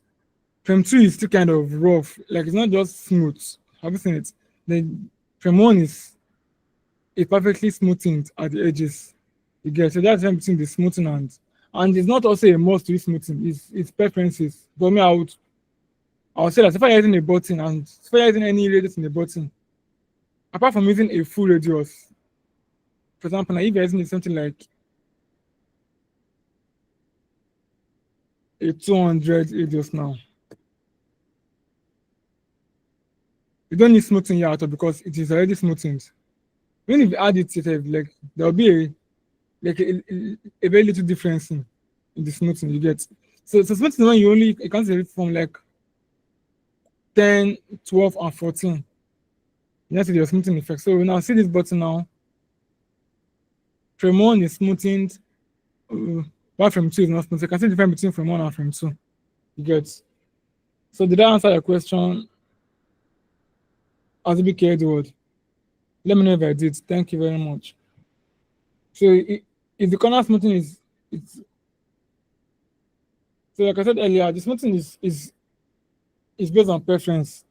Frame 2 is still kind of rough, like it's not just smooth. Have you seen it? Then frame 1 is perfectly smoothened at the edges. You get so that's between the smoothing and it's not also a must to use smoothing. It's preferences. But me, I would say that if I'm using a button and if I'm using any radius in the button, apart from using a full radius, for example, now if you're using something like a 200 radius now, you don't need smoothing here at all because it is already smoothened. Even if you add it itself, like there'll be a very little difference in the smoothing you get. So smoothing when you can't say from like 10, 12, and 14. You have to do your smoothing effect. So now see this button now. Frame 1 is smoothened, while frame 2 is not smooth. So you can see the difference between frame 1 and frame 2. You get. So did I answer your question? As a big word. Let me know if I did. Thank you very much. So if the corner smoothing it's so like I said earlier, the smoothing is based on preference.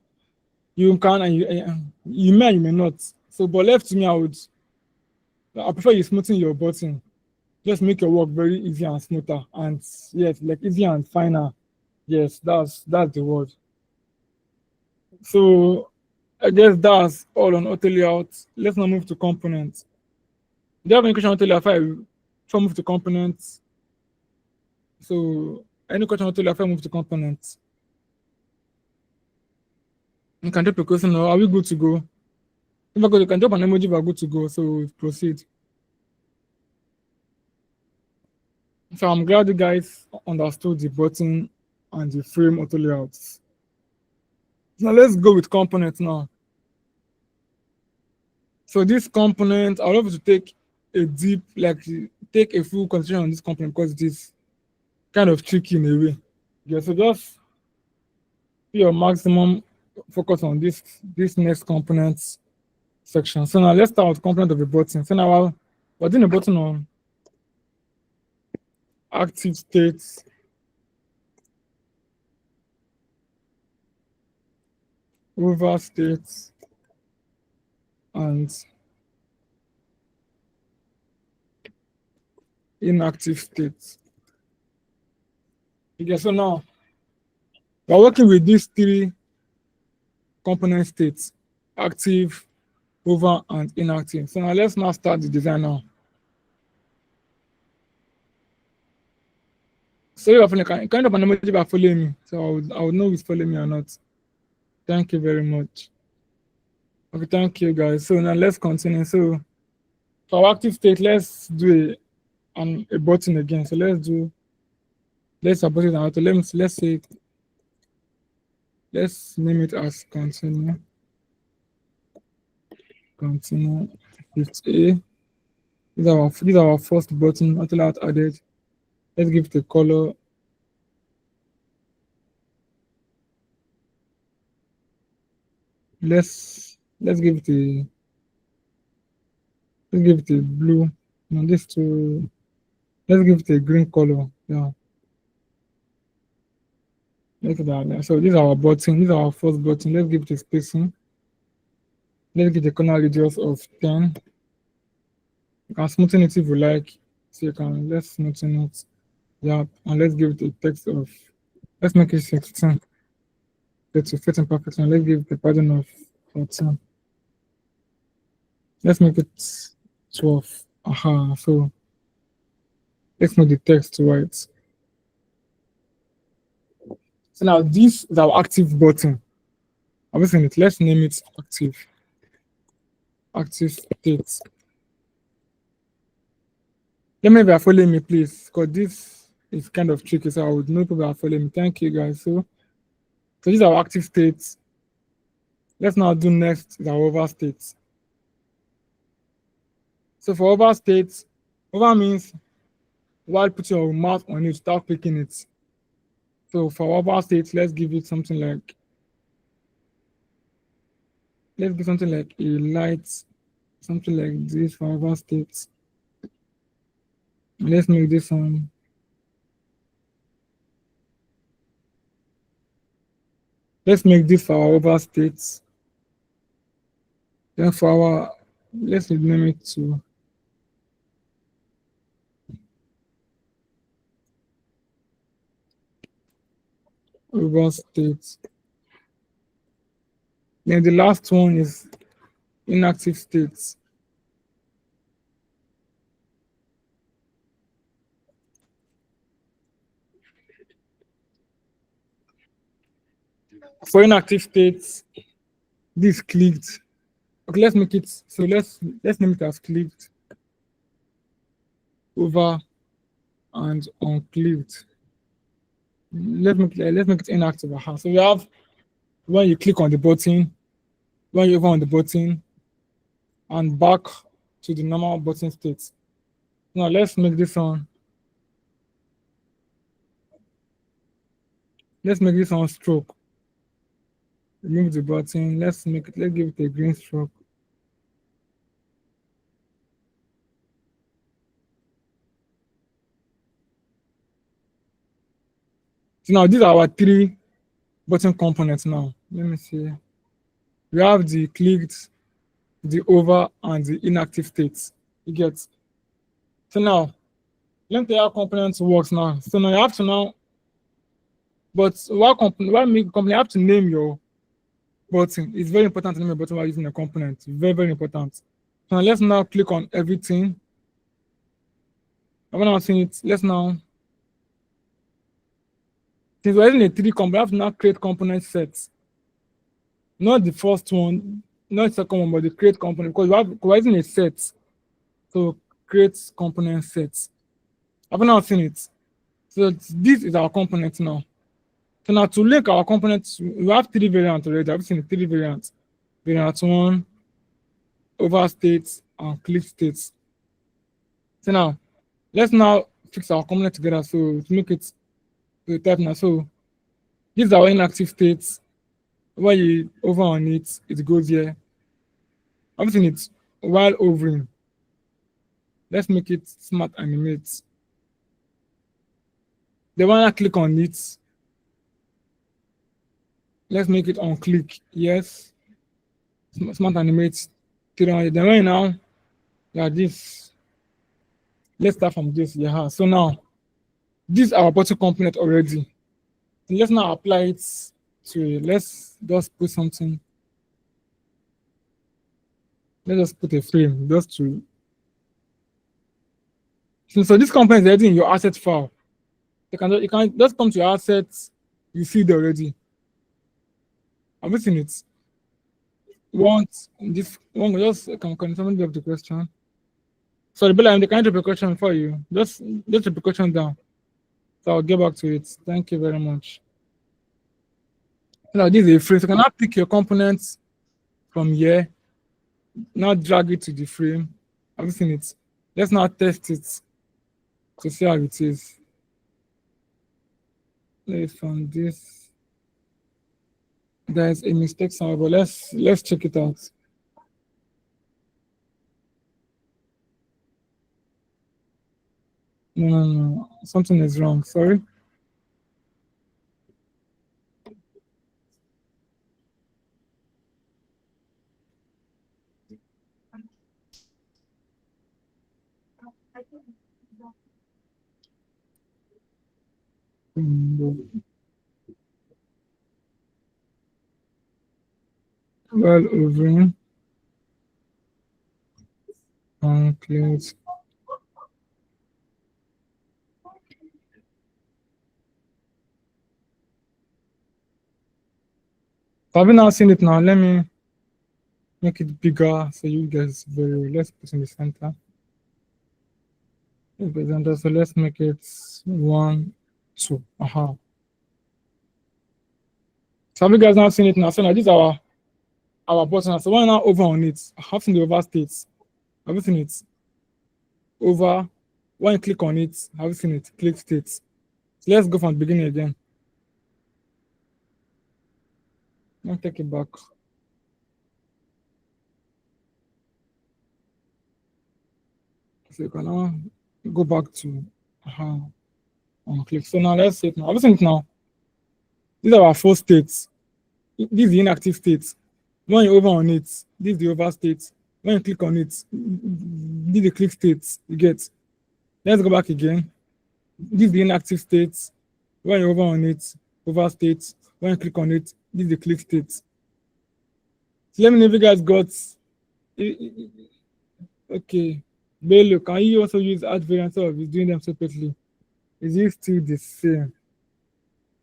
You can and you may and you may not. So but left to me, I prefer you smoothing your button. Just make your work very easy and smoother. And yes, like easy and finer. Yes, that's the word. So I guess that's all on auto layout. Let's now move to components. Do you have any question on auto layout before I move to components? So any question on auto layout before I move to components? You can drop a question or are we good to go? If I go, you can drop an emoji if we're good to go. So proceed. So I'm glad you guys understood the button and the frame auto layouts. Now let's go with components now. So this component, I would love you to take a deep, like take a full concentration on this component because it is kind of tricky in a way. Yeah, so just put your maximum focus on this next components section. So now let's start with component of the button. So now we're doing a button on active states, over states, and inactive states. Okay, so now we're working with these three component states: active, over, and inactive. So now let's now start the design now. So you're kind of an emoji by following me. So I would know who's following me or not. Thank you very much. Okay, thank you guys. So now let's continue. So for our active state, let's do a button again. So let's support it out. Let's say let's name it as continue. Continue with A. These are our first button until out added. Let's give it a color. Let's give it a blue. And this to let's give it a green color. Yeah. Look at that. So these are our button. These are our first button. Let's give it a spacing. Let's give the corner radius of 10. You can smoothen it if you like. So you can let's smoothen it. Yeah. And let's give it a text of let's make it 16. Let's fit in perfectly. Let's give the pattern of 14. Let's make it 12. Aha. So let's make the text white. So now this is our active button. I'm using it. Let's name it active. Active state. Let me know if you are following me, please, because this is kind of tricky. So I would know people are following me. Thank you guys. So these are our active states. Let's now do next is our over states. So for over states, over means while putting your mouth on it, start clicking it. So for over states, let's give it something like a light, something like this for over states. Let's make this one. Let's make this for our over states. Then for our, let's name it to over states. Then the last one is inactive states. For inactive states, this clicked. Okay, let's make it so let's name it as clicked, over, and unclicked. Let's make it inactive. So we have when you click on the button, when you over on the button, and back to the normal button state. Now let's make this one. Let's make this one stroke. Remove the button. Let's give it a green stroke. So now these are our three button components now. Let me see. We have the clicked, the over, and the inactive states. You get. So now let me tell you how components works now. So now you have to now, but why make a company, you have to name your button. It's very important to name your button while using a component. Very, very important. So now let's now click on everything. And when I'm seeing it, let's now, since we're using a 3D component, we have to now create component sets. Not the first one, not the second one, but the create component, because we're using a set. So create component sets. I've now seen it. So this is our component now. So now to link our components, we have three variants already. I've seen the three variants. Variant one, over states, and click states. So now, let's now fix our component together. So to make it to type now. So this is our inactive states. When you over on it, it goes here. I've seen it while overing. Let's make it smart animate. Then when I click on it, let's make it on click. Yes. Smart animate. Then right now, like this. Let's start from this. Yeah. So now, this is our button component already. So let's now apply it to it. Let's just put something. Let's just put a frame just to. So this component is already in your asset file. You can just come to your assets. You see it already. Have you seen it? Want this one? Just can someone give the question? Sorry, Bella, they can't the question for you. Just the question down. So I'll get back to it. Thank you very much. Now this is a frame. So you can now pick your components from here. Now drag it to the frame. Have you seen it? Let's now test it to see how it is. Let's find this. There's a mistake somewhere, but let's check it out. No, something is wrong. Sorry. Well, over. Close. Have you now seen it now? Let me make it bigger so you guys very. Let's put in the center. So let's make it 1, 2. Aha. So have you guys now seen it now? So now this is our button. So why now over on it? I have seen the over states. Have you seen it? Over. When you click on it, have you seen it? Click states. So let's go from the beginning again. I'll take it back. So you can now go back to on click. So now let's see it now. Have you seen it now? These are our 4 states. This is the inactive state. When you over on it, this is the over state. When you click on it, this is the click state. You get. Let's go back again. This is the inactive state. When you over on it, over state. When you click on it, this is the click state. So let me know if you guys got. Okay. Bello, can you also use add variants or is doing them separately? Is it still the same?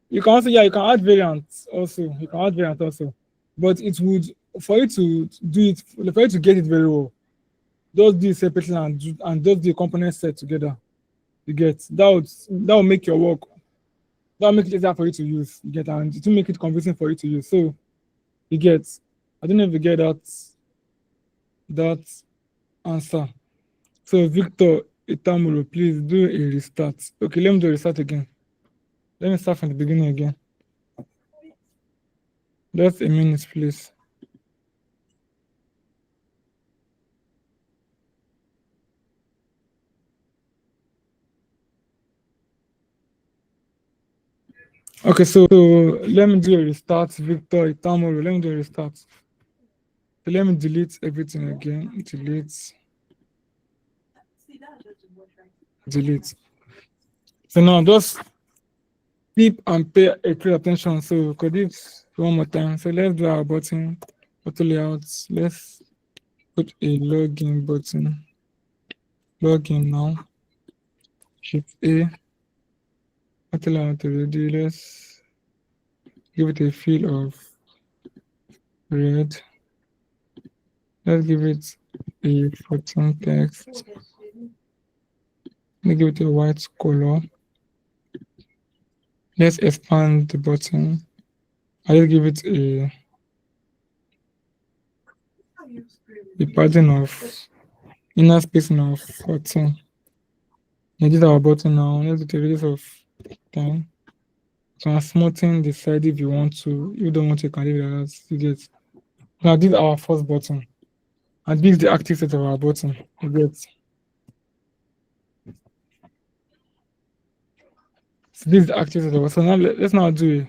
You can also, you can add variants also. You can add variants also. But it would for you to do it, for you to get it very well, just do it separately and just do a component set together. You get that will make your work, that will make it easier for you to use. You get, and it will make it convincing for you to use. So you get, I don't know if you get that answer. So Victor Itamuro, please do a restart. Okay, let me do a restart again. Let me start from the beginning again. Just a minute, please. Okay, so let me do a restart, Victor Itamuro. Let me do a restart. So let me delete everything again. Delete. So now just keep and pay a clear attention. So could it one more time. So let's do our button auto layout. Let's put a login button. Login now. Shift A. Auto layout already. Let's give it a feel of red. Let's give it a 14 text. Let's give it a white color. Let's expand the button. I'll give it a pattern of inner spacing of 14. This is our button now. Let's do a radius of 10. So I'm smoothing the side if you want to. If you don't want to, you can leave it as you get. Now this is our first button. And this is the active set of our button. You get. So this is the active set of our. So now let's now do it.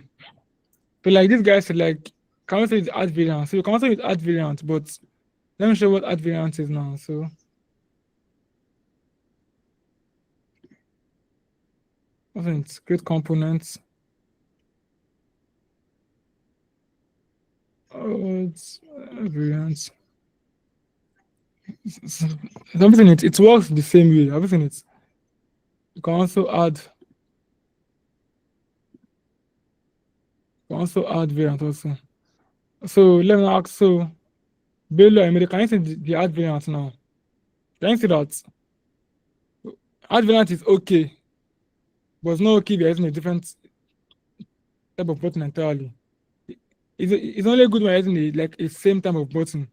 So like this guy said, like, can we say it's add variant? So you can also use add variant, but let me show you what add variant is now. So it's create components. Oh, it's variant. Everything it works the same way. Everything it. You can also add. You can also add variant also. So let me ask. So Bello, I mean, can you see the add variant now? Can you see that add variant is okay, but it's not okay if you're using a different type of button entirely. It's only good when you're using like a same type of button,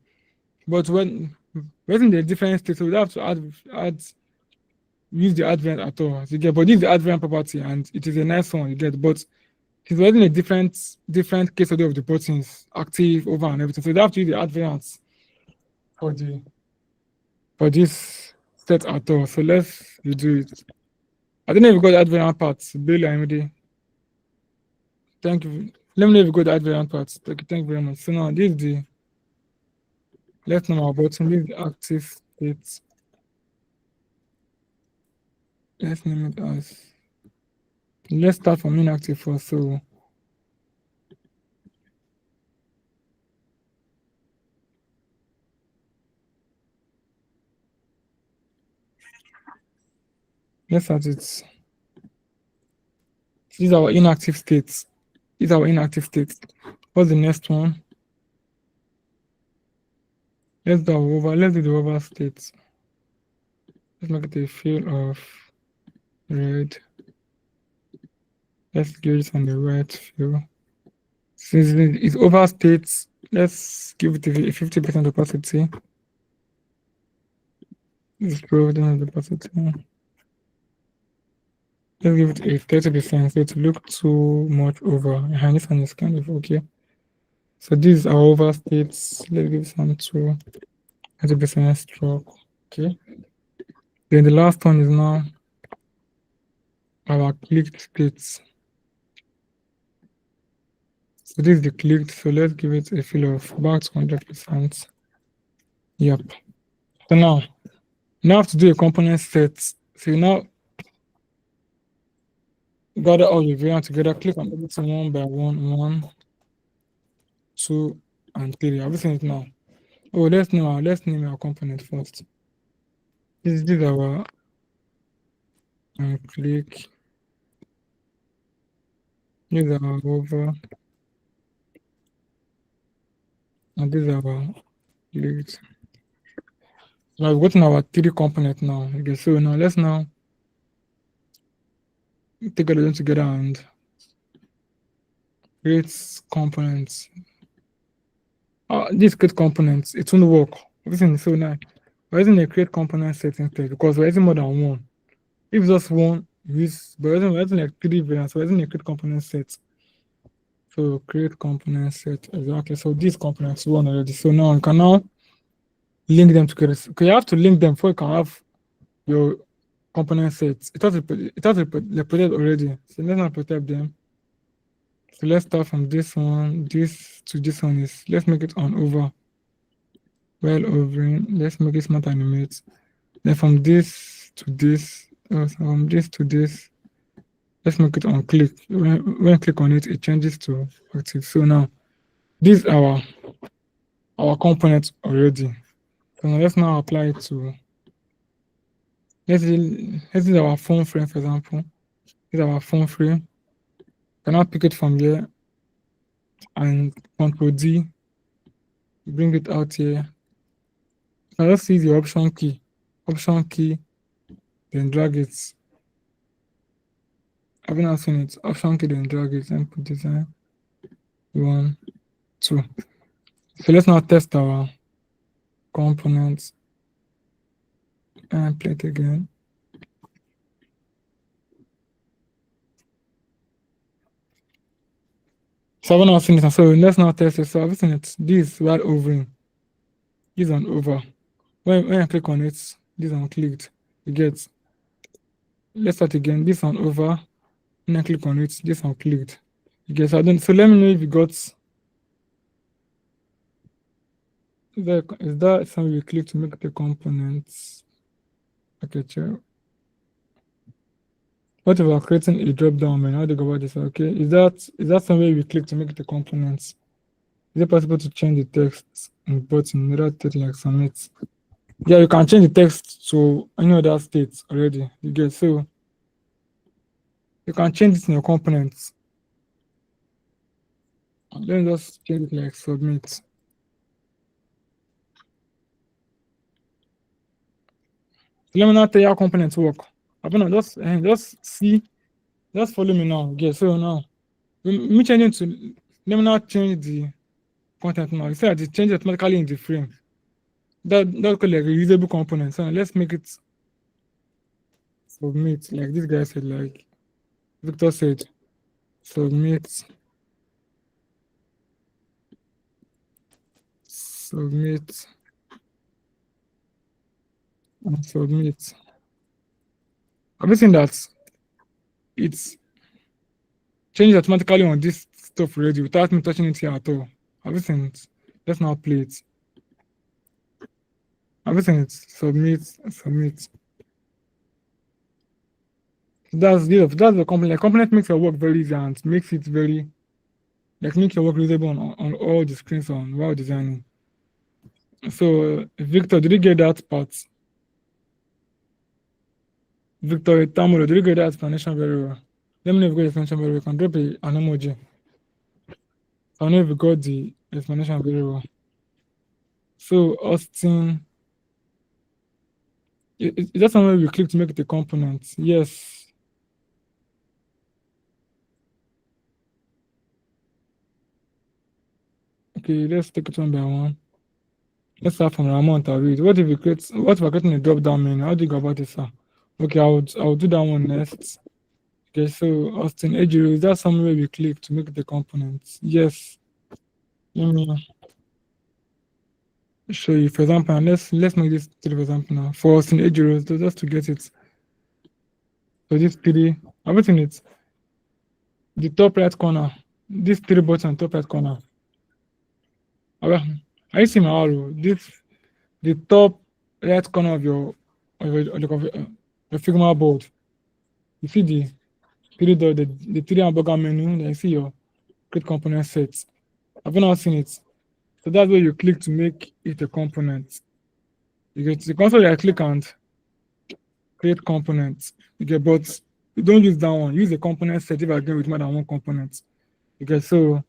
but when we're using the different states, so we have to add use the add variant at all. So you get, but this is the add variant property, and it is a nice one you get, but it's using a different case study of the buttons, active, over, and everything. So they have to use the add variants for the for this set at all. So let's redo it. I don't know if you got the add variant part, Bill Amide. Thank you. Let me know if you got the add variant part. Thank you very much. So now this is the left normal button, this is the active state. Let's name it as, let's start from inactive first. So let's start it. This is our inactive state. This is our inactive state. What's the next one? Let's do the over state. Let's make it a fill of red. Let's give it on the right fill. Since it's over state, let's give it a 50% opacity. Let's prove down the opacity. Let's give it a 30%, so it look too much over. And this one is kind of okay. So this is our over states. Let's give some to 30% stroke. Okay. Then the last one is now our clicked states. So this is the clicked. So let's give it a fill of about 100%. Yep. So now have to do a component set. So you now gather all your variants together, click on everything one by one, 1, 2, and 3. Have you seen it now? Oh, let's name our component first. This is our click. This is our over. And these are our leads. So I've gotten our three components now. Okay, so now let's now take all of them together and create components. This create components, it won't work. Everything is so nice. We're using a create component set instead because we're using more than one. If just one, we're using like three variants, we're using a create component set. So create component set, exactly. So these components one already. So now you can now link them together. Okay, you have to link them before you can have your component sets. It has reported already. So let's not protect them. So let's start from this one. This to this one is let's make it on over. Well over. Let's make it smart animate. Then from this to this, from this to this, let's make it on click. When you click on it, it changes to active. So now this is our component already. So now let's now apply it to let's use our phone frame for example. This is our phone frame. Can now pick it from here and Control D, bring it out here. Now let's use the option key, then drag it. I've not seen it. Option key, then drag it and put design 1, 2. So let's now test our components and play it again. So I've not seen it. So let's now test it. So I've seen it. This right over. This on over. When I click on it, this on clicked. You get. Let's start again. This on over. When I click on it, this one clicked. You get. So let me know if you got. Is that something you click to make the components? Okay, sure. What if we're creating a drop down menu? How do you go about this? Okay, is that somewhere we click to make the components? Is it possible to change the text in button in order to like submit? Yeah, you can change the text to any other state already. You get. So you can change this in your components. Let me just change it like submit. Let me now tell you how components work. I don't know, just see, just follow me now. Okay, so now me changing to let me now change the content now. You see that it changes automatically in the frame. That's called like a reusable component. So let's make it submit, like this guy said, like Victor said, submit, submit, and submit. Everything that it's changes automatically on this stuff already without me touching it here at all. Everything, let's now play it. Everything is submit. That's the component. Like, component makes your work very easy and makes it very like make your work usable on all the screens on while designing. So Victor, did you get that part? Victor Tamulo, did you get that explanation very well? Let me know if you got the explanation very well. You can drop an emoji. I know if you got the explanation very well. So Austin, is that somewhere we click to make it a component? Yes. Okay, let's take it one by one. Let's start from Ramon Tawid. What if we're creating a drop down menu? How do you go about this, sir? Okay, I'll do that one next. Okay, so Austin Ejiro, is that somewhere we click to make the components? Yes. Let me show you. For example, and let's make this 3 for example now. For Austin Ejiro, so just to get it. So this 3, everything is the top right corner. This 3 button top right corner. I see my arrow. The top right corner of your Figma board. You see the 3 hamburger menu. Then you see your create component sets. I've not seen it. So that's where you click to make it a component. You get the console I click and create components. You get, but you don't use that one. Use a component set if I get with more than one component. You get, so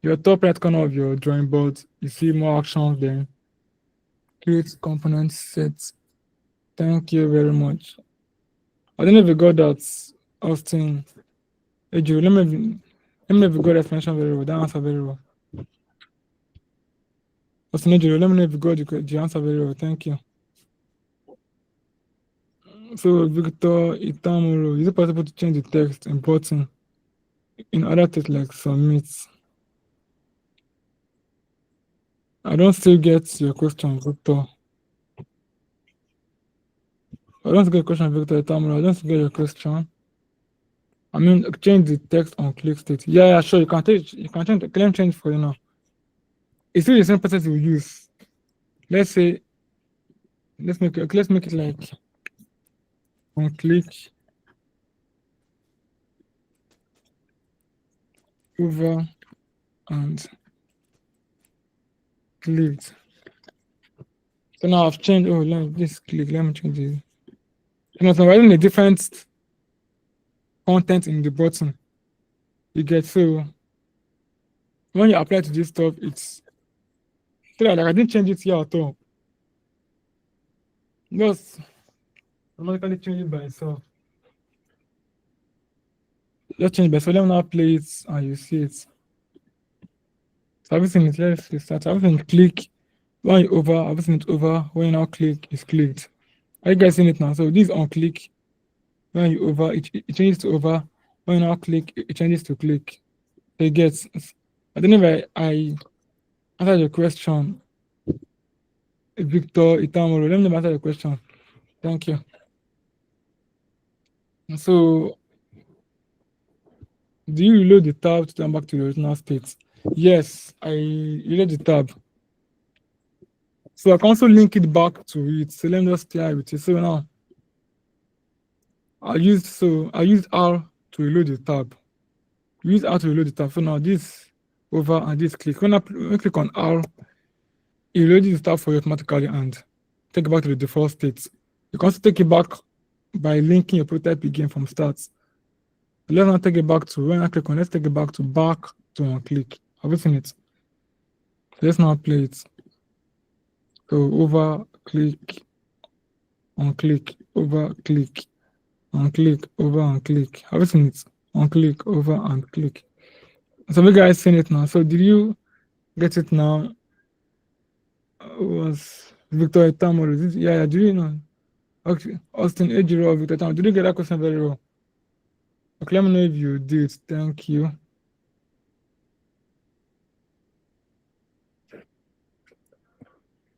Your top right corner of your drawing board, you see more actions there. Create component sets. Thank you very much. I don't know if you got that, Austin. Hey, Joe, let me know if you got the explanation very well. That answer very well. Austin, hey, Joe, let me know if you got the answer very well. Thank you. So, Victor Itamuro, is it possible to change the text and button in other text like submit? I don't still get your question, Victor. I don't get your question, Victor Itamuro. I don't get your question. I mean, change the text on click state. Yeah, sure. You can change. You can change. Claim change for you now. It's still the same process we use. Let's say, let's make it like on click over and clicked. So now I've changed. Oh, let me just click. Let me change it. You know, so I'm writing a different content in the button. You get, so when you apply to this stuff, it's so like I didn't change it here at all. Just automatically change it by itself. Just change it by itself. Let me now play it and you see it. So everything is, let's restart. Everything click. When you over, everything is over. When you now click, it's clicked. Are you guys seeing it now? So this on click. When you over, it changes to over. When you now click, it changes to click. So it gets. I don't know if I answered your question, Victor Itamoro. Let me answer the question. Thank you. So, do you reload the tab to turn back to the original state? Yes, I reload the tab. So I can also link it back to it. So let me just clear with it. So now I used R to reload the tab. Use R to reload the tab. So now this over and this click. When I click on R, it reloads the tab for you automatically and take it back to the default state. You can also take it back by linking your prototype again from start. So let's now take it back to when I click on, let's take it back to on click. Have you seen it? So let's now play it. So over click, on click, over click, on click, over and click. Have you seen it? On click, over and click. So you guys seen it now. So did you get it now? Was Victor Itamoro? Yeah, do you know? Okay, Austin Ejiro, Victor Itamoro. Did you get that question very well? Okay, let me know if you did. Thank you.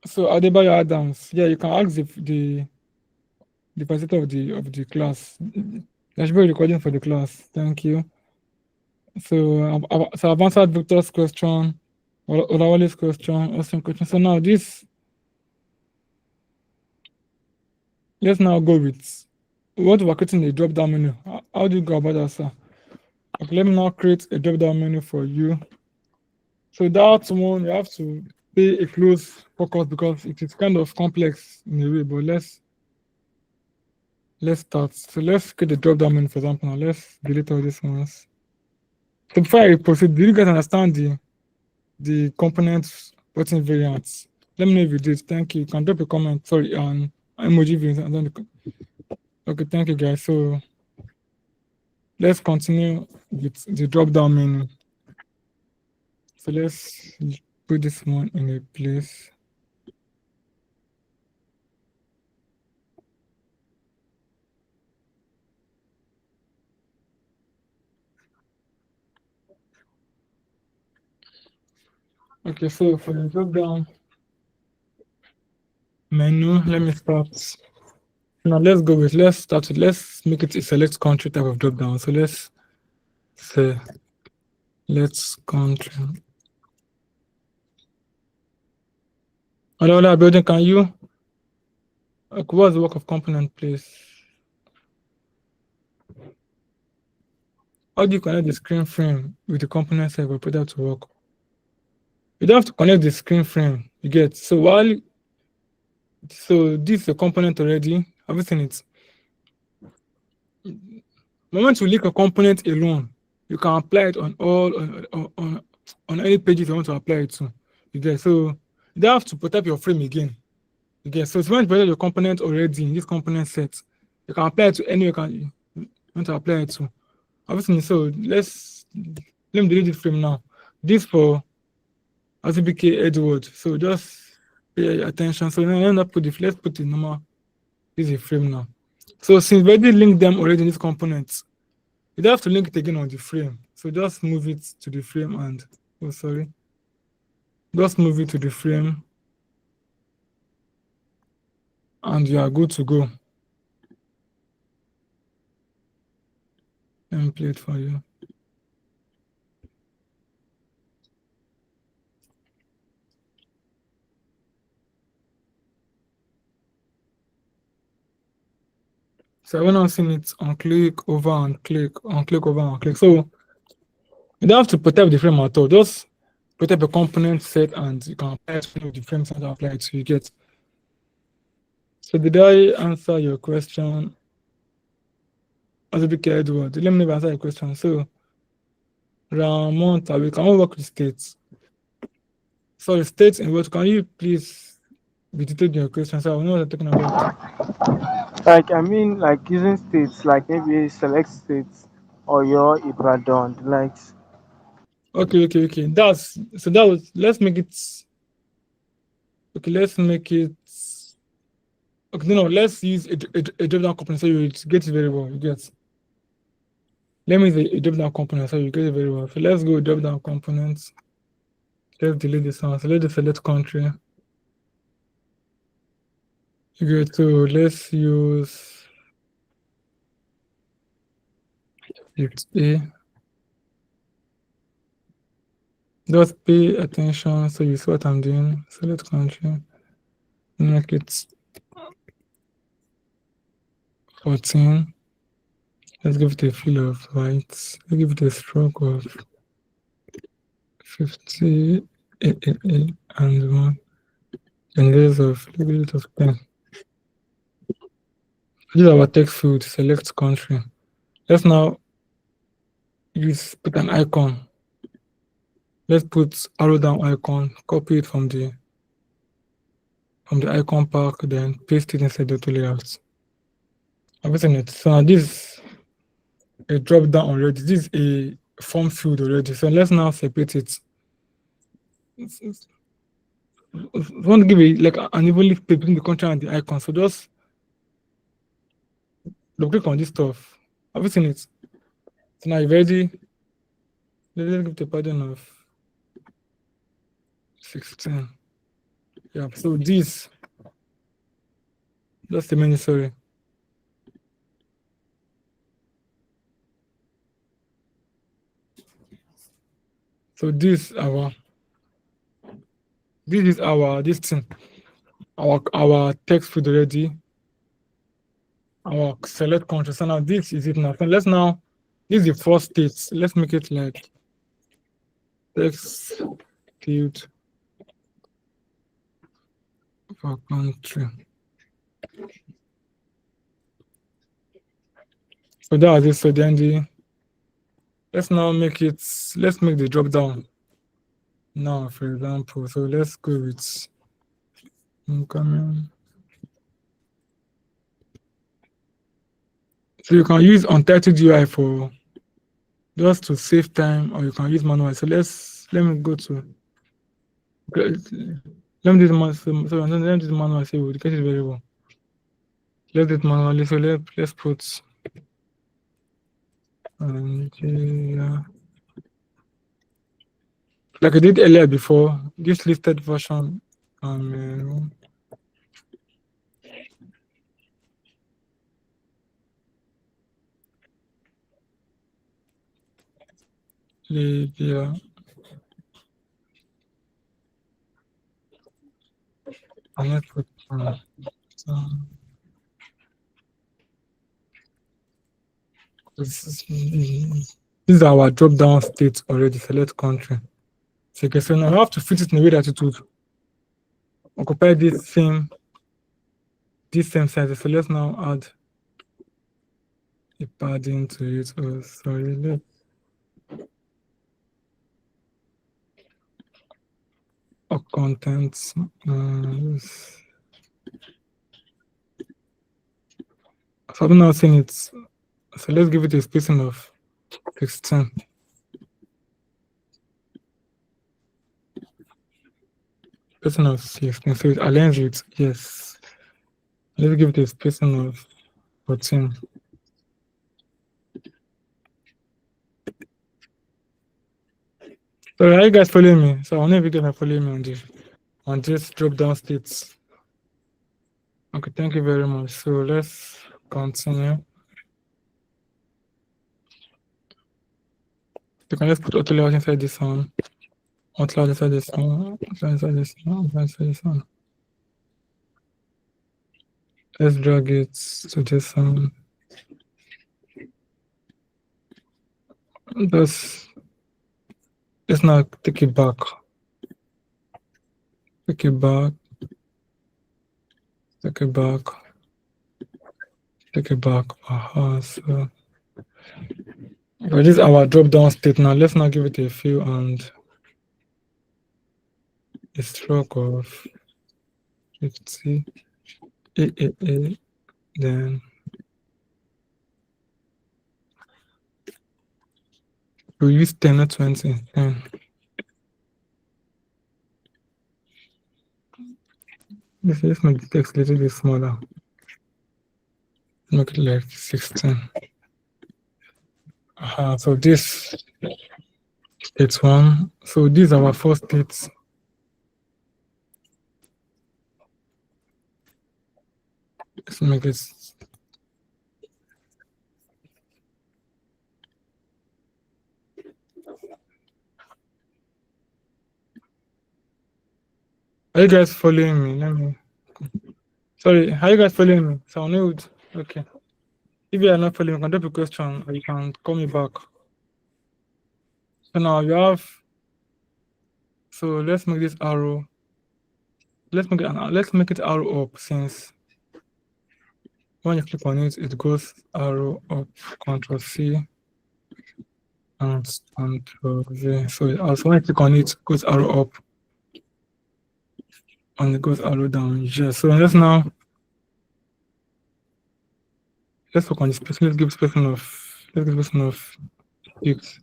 So Adebayo Adams, yeah, you can ask the facilitator of the class. There should be a recording for the class. Thank you. So I've answered Victor's question, Olawale's question, Austin's question. So now this, let's now go with what we're creating a drop down menu. How do you go about that, sir? Okay, let me now create a drop down menu for you. So that one you have to pay a close focus because it is kind of complex in a way, but let's start. So let's create the drop down menu, for example. Now let's delete all these ones. So before I proceed, did you guys understand the components button variants? Let me know if you did. Thank you. You can drop a comment. Sorry, emoji variants. Okay, thank you guys. So let's continue with the drop down menu. So let's put this one in a place. Okay, so for the drop down menu, let me start. Now let's start with, let's make it a select country type of drop down. So let's say let's country. Hello, building, can you? What's the work of component, please? How do you connect the screen frame with the component server for that to work? You don't have to connect the screen frame, you get. So this is a component already. Have you seen it? The moment you link a component alone, you can apply it on on any pages you want to apply it to. You get, so you don't have to put up your frame again. You get, so if you want to put up your component already in this component set, you can apply it to any you want to apply it to. Obviously, so let me delete this frame now. This for RCBK Edward. So just pay attention. So now let's put the normal. This is a frame now. So since we already linked them already in this component, you don't have to link it again on the frame. So just move it to the frame and just move it to the frame and you are good to go. Let me play it for you. So I went on seeing it on click over and click, on click over and click. So you don't have to protect the frame at all. Just protect the component set and you can apply it to the frame set apply it so you get. So did I answer your question? As a big Edward, let me know if I answer your question. So Ramon, we can work with states. Sorry, states in what? Can you please be detailed in your question so I know what I'm talking about? Like I mean, like using states, like maybe select states or your Ibadan, the likes. Okay. That's so that was let's make it okay, let's make it okay, no, let's use a drop down component so you get it very well. You get let me use a drop down component so you get it very well. So let's go drop down components. Let's delete this one. So let's select country. You go to let's use Shift A. Just pay attention so you see what I'm doing. Select country. Make it 14. Let's give it a fill of white. Let's give it a stroke of 50 and 1. And let's give it of 10. This is our text field. Select country. Let's now put an icon. Let's put arrow down icon, copy it from the icon pack, then paste it inside the two layouts. Everything it. So now this a drop down already. This is a form field already. So let's now separate it. We want to give it like an evenly split between the country and the icon. So just double click on this stuff. Have you seen it? So now you're ready. Let's give it a pattern of 16. Yeah, so this that's the menu, sorry. So this is our this thing. Our text field already. Our select country. So now this is it now. So let's now this is the first state. Let's make it like text field for country. So that was it. So then let's now make it, let's make the drop down now, for example. So let's go with incoming. So you can use untitled UI for just to save time, or you can use manual. So let me go to let me do the manual so we'll get it very well. Let's do it manually. So let's put like I did earlier before, this listed version yeah. And let's put this is our drop down state already. Select country. So you can say now I have to fit it in a way that it would occupy this same size. So let's now add a padding to it. Oh, sorry. content. So I've not seen it. So let's give it a spacing of 16. Spacing of 16. So it aligns with yes. Let's give it a spacing of 14. So are you guys following me? So I wonder if you guys are following me on this drop down states. Okay, thank you very much. So let's continue. You can just put auto layout inside this one. Auto layout inside this one. Inside this one. Inside this one. Let's drag it to this one. Let's now take it back. Take it back. Take it back. Take it back. So this is our drop down state now. Let's now give it a fill and a stroke of 50. Then we use 10 or 20. 10. Let's make the text a little bit smaller. Make it like 16. So this state 1. So these are our first states. Let's make it. Are you guys following me? Let me. Sorry, are you guys following me? Sound okay. If you are not following, you can drop a question or you can call me back. So now you have. So let's make this arrow. Let's make it arrow up, since when you click on it, it goes arrow up. Control C and Control V. So also when you click on it, goes arrow up and it goes arrow down. Yeah. So let's work on the spacing. Let's give spacing of 6.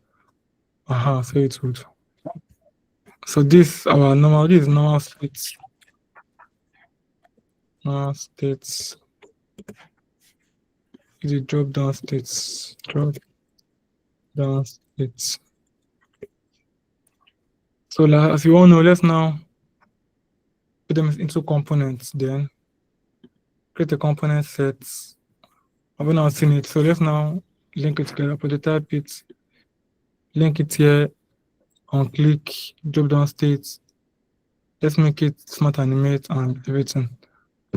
So it would. So this is normal states. Normal states. Is it drop down states? Drop down states. So as you all know, let's now put them into components. Then create a component set. I've not seen it. So let's now link it together, prototype it, link it here, on click, drop down states. Let's make it smart animate and everything.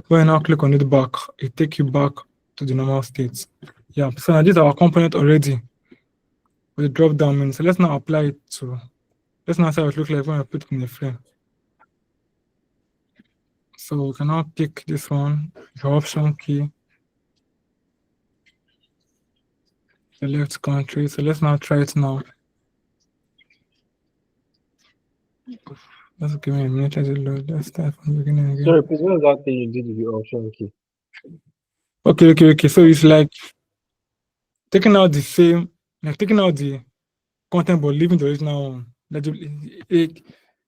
When you now click on it back, it takes you back to the normal state. Yeah, so now this is our component already with the drop down menu. So let's now apply it to, let's now see how it looks like when I put it in the frame. So we can now pick this one, your option key, select country. So let's now try it now. Let's give me a minute as it load. Let's start from the beginning again. Sorry, please, what is that thing you did with the option key? Okay. So it's like taking out the same, like taking out the content but leaving the original one. So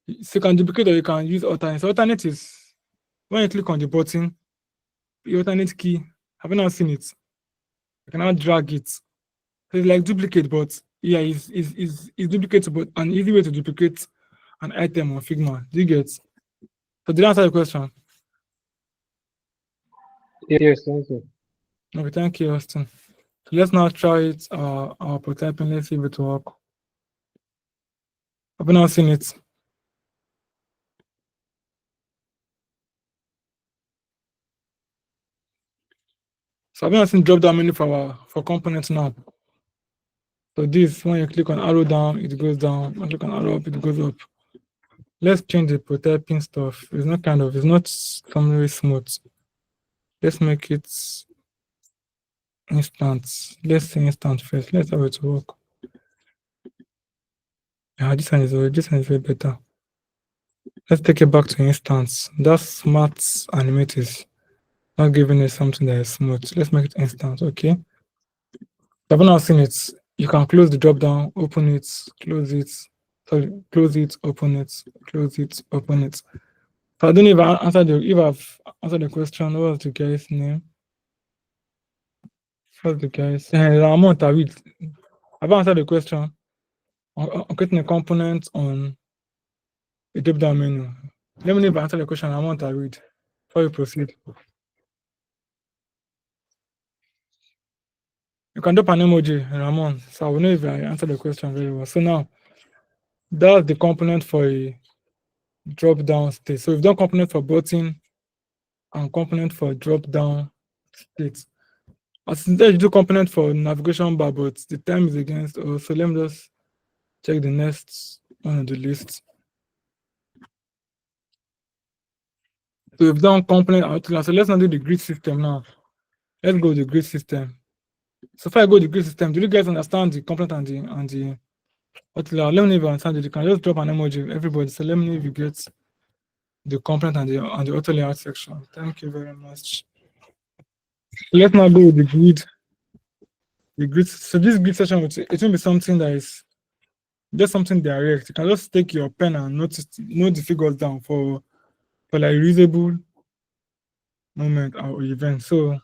you can duplicate or you can use alternate. So alternate is when you click on the button, the alternate key. Have you not seen it? You can now drag it. So it's like duplicate, but yeah, it's duplicate, but an easy way to duplicate an item on Figma. Do you get? So did I answer the question? Yes, thank you. Okay, thank you, Austin. So let's now try it, our prototyping. Let's see if it works. Have you not seen it? So I've not seen drop down menu for components now. So this, when you click on arrow down, it goes down. When you click on arrow up, it goes up. Let's change the prototyping stuff. It's not something smooth. Let's make it instant. Let's say instant first. Let's have it work. Yeah, this one is way better. Let's take it back to instance. That's smart animate is not giving us something that is smooth. Let's make it instance, okay? I've not seen it. You can close the drop down, open it, close it, sorry, close it, open it, close it, open it. So I don't know if I answered if I've answered the question. What was the guy's name? What's the guy's Ramon Tawid. I've answered the question. I'm creating a component on a drop down menu. Let me know if I answered the question. Ramon Tawid. Before we proceed. You can drop an emoji, Ramon. So I will know if I answered the question very well. So now that's the component for a drop down state. So we've done component for button and component for drop down state. As in there, you do component for navigation bar, but the time is against us. So let me just check the next one on the list. So we've done component outline. So let's not do the grid system now. Let's go to the grid system. So if I go to the grid system, do you guys understand the component and the outline? Let me know if you understand it. You can just drop an emoji, everybody. So let me know if you get the component and the auto layout section. Thank you very much. Let's now go with the grid. The grid. So this grid section it will be something that is just something direct. You can just take your pen and note the figures down for like reusable moment or event. So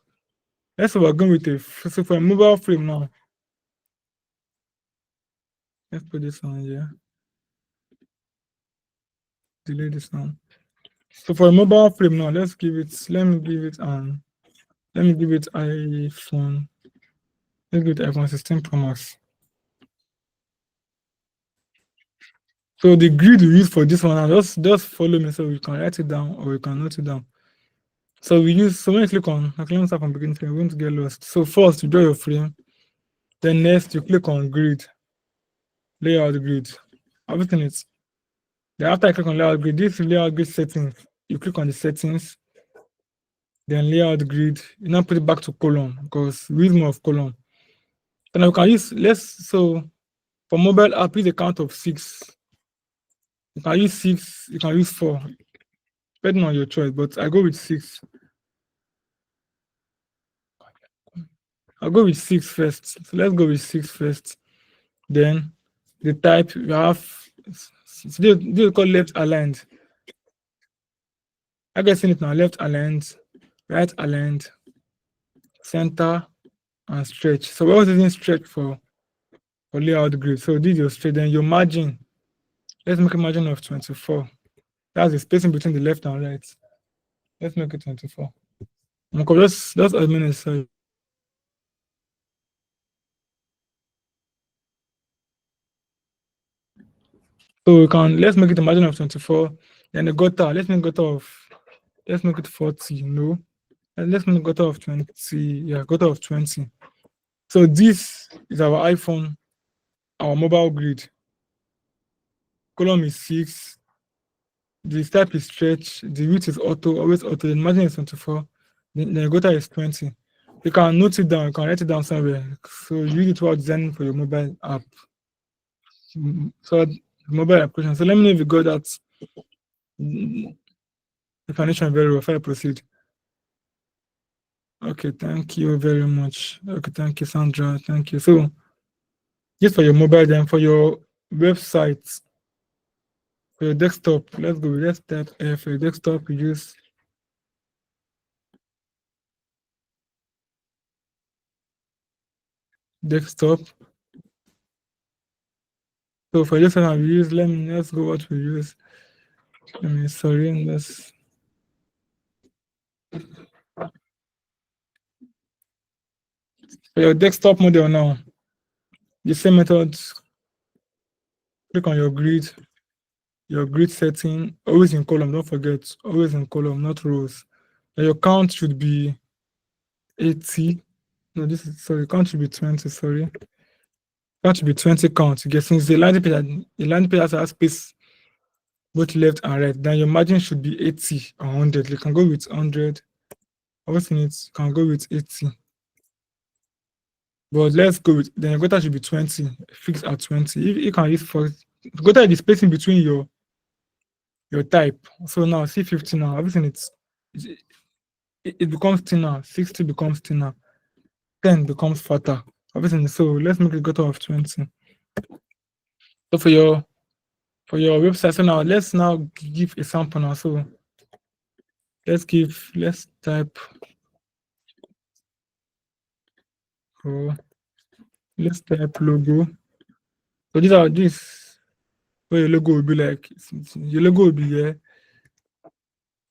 let's say we're going with so for a mobile frame now. Let's put this on here. Delete this now. So for a mobile frame now, let me give it iPhone. Let's give it iPhone 16 Pro Max. So the grid we use for this one now, just follow me so we can write it down or we can note it down. So when you click on, let's start from beginning, we're going to get lost. So first you draw your frame, then next you click on grid, layout grid. Everything is. Then after I click on layout grid, this layout grid settings, you click on the settings, then layout grid, you now put it back to column because we use more of column. So now we can use so for mobile app, use a count of 6. You can use 6, you can use 4, depending on your choice, but I go with 6. I'll go with 6 first. So let's go with 6 first. Then the type you have, they call left aligned. I guess in it now, left aligned, right aligned, center, and stretch. So we're using stretch for layout grid. So this is your stretch. Then your margin. Let's make a margin of 24. That's the spacing between the left and right. Let's make it 24. That's administrative. So let's make it a margin of 24. Then the gutter, let's make it 40, no. And let's make gutter of 20. Yeah, gutter of 20. So this is our iPhone, our mobile grid. Column is 6. The type is stretch. The width is auto, always auto. The margin is 24. The gutter is 20. You can note it down, you can write it down somewhere. So you use it while designing for your mobile app. So mobile application. So let me know if you got that definition very well before I proceed. Okay, thank you very much. Okay, thank you, Sandra. Thank you. So just for your mobile, then for your website, for your desktop, let's type for your desktop, you use desktop. So for this one, we use, let's go what we use. Sorry, let's. For your desktop model now, the same method, click on your grid setting, always in column, don't forget, always in column, not rows. And your count should be 80. No, count should be 20, sorry. Count should be 20 count. You get since the landing page has space both left and right, then your margin should be 80 or 100. You can go with 100. Obviously, you can go with 80. But let's go with, then your gutter should be 20, fixed at 20. If you can use for gutter, the spacing between your your type. So now C50 now, everything it becomes thinner, 60 becomes thinner, 10 becomes fatter. Everything. So let's make a total of 20. So for your website, so now let's now give a sample now. So let's type let's type logo. So these are this where your logo will be like your logo will be here.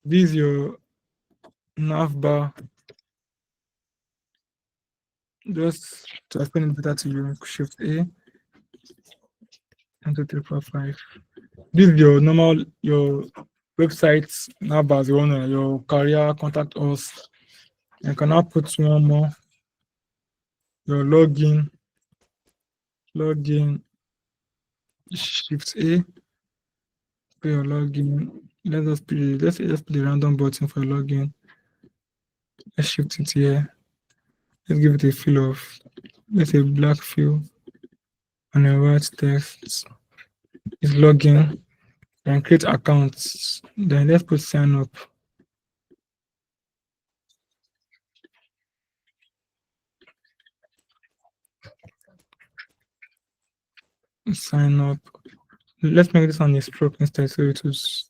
This is your nav bar. Just to explain it better to you, Shift A, 1, 2, 3, 4, 5. This is your normal your website nav bars. You want your career, contact us. You can now put one more. Your login, Shift A for your login. Let's just put the random button for login. Let's shift it here. Let's give it a fill of, let's say black fill and a white text. It's login and create accounts. Then let's put sign up. Sign up. Let's make this on a stroke instead, so it was.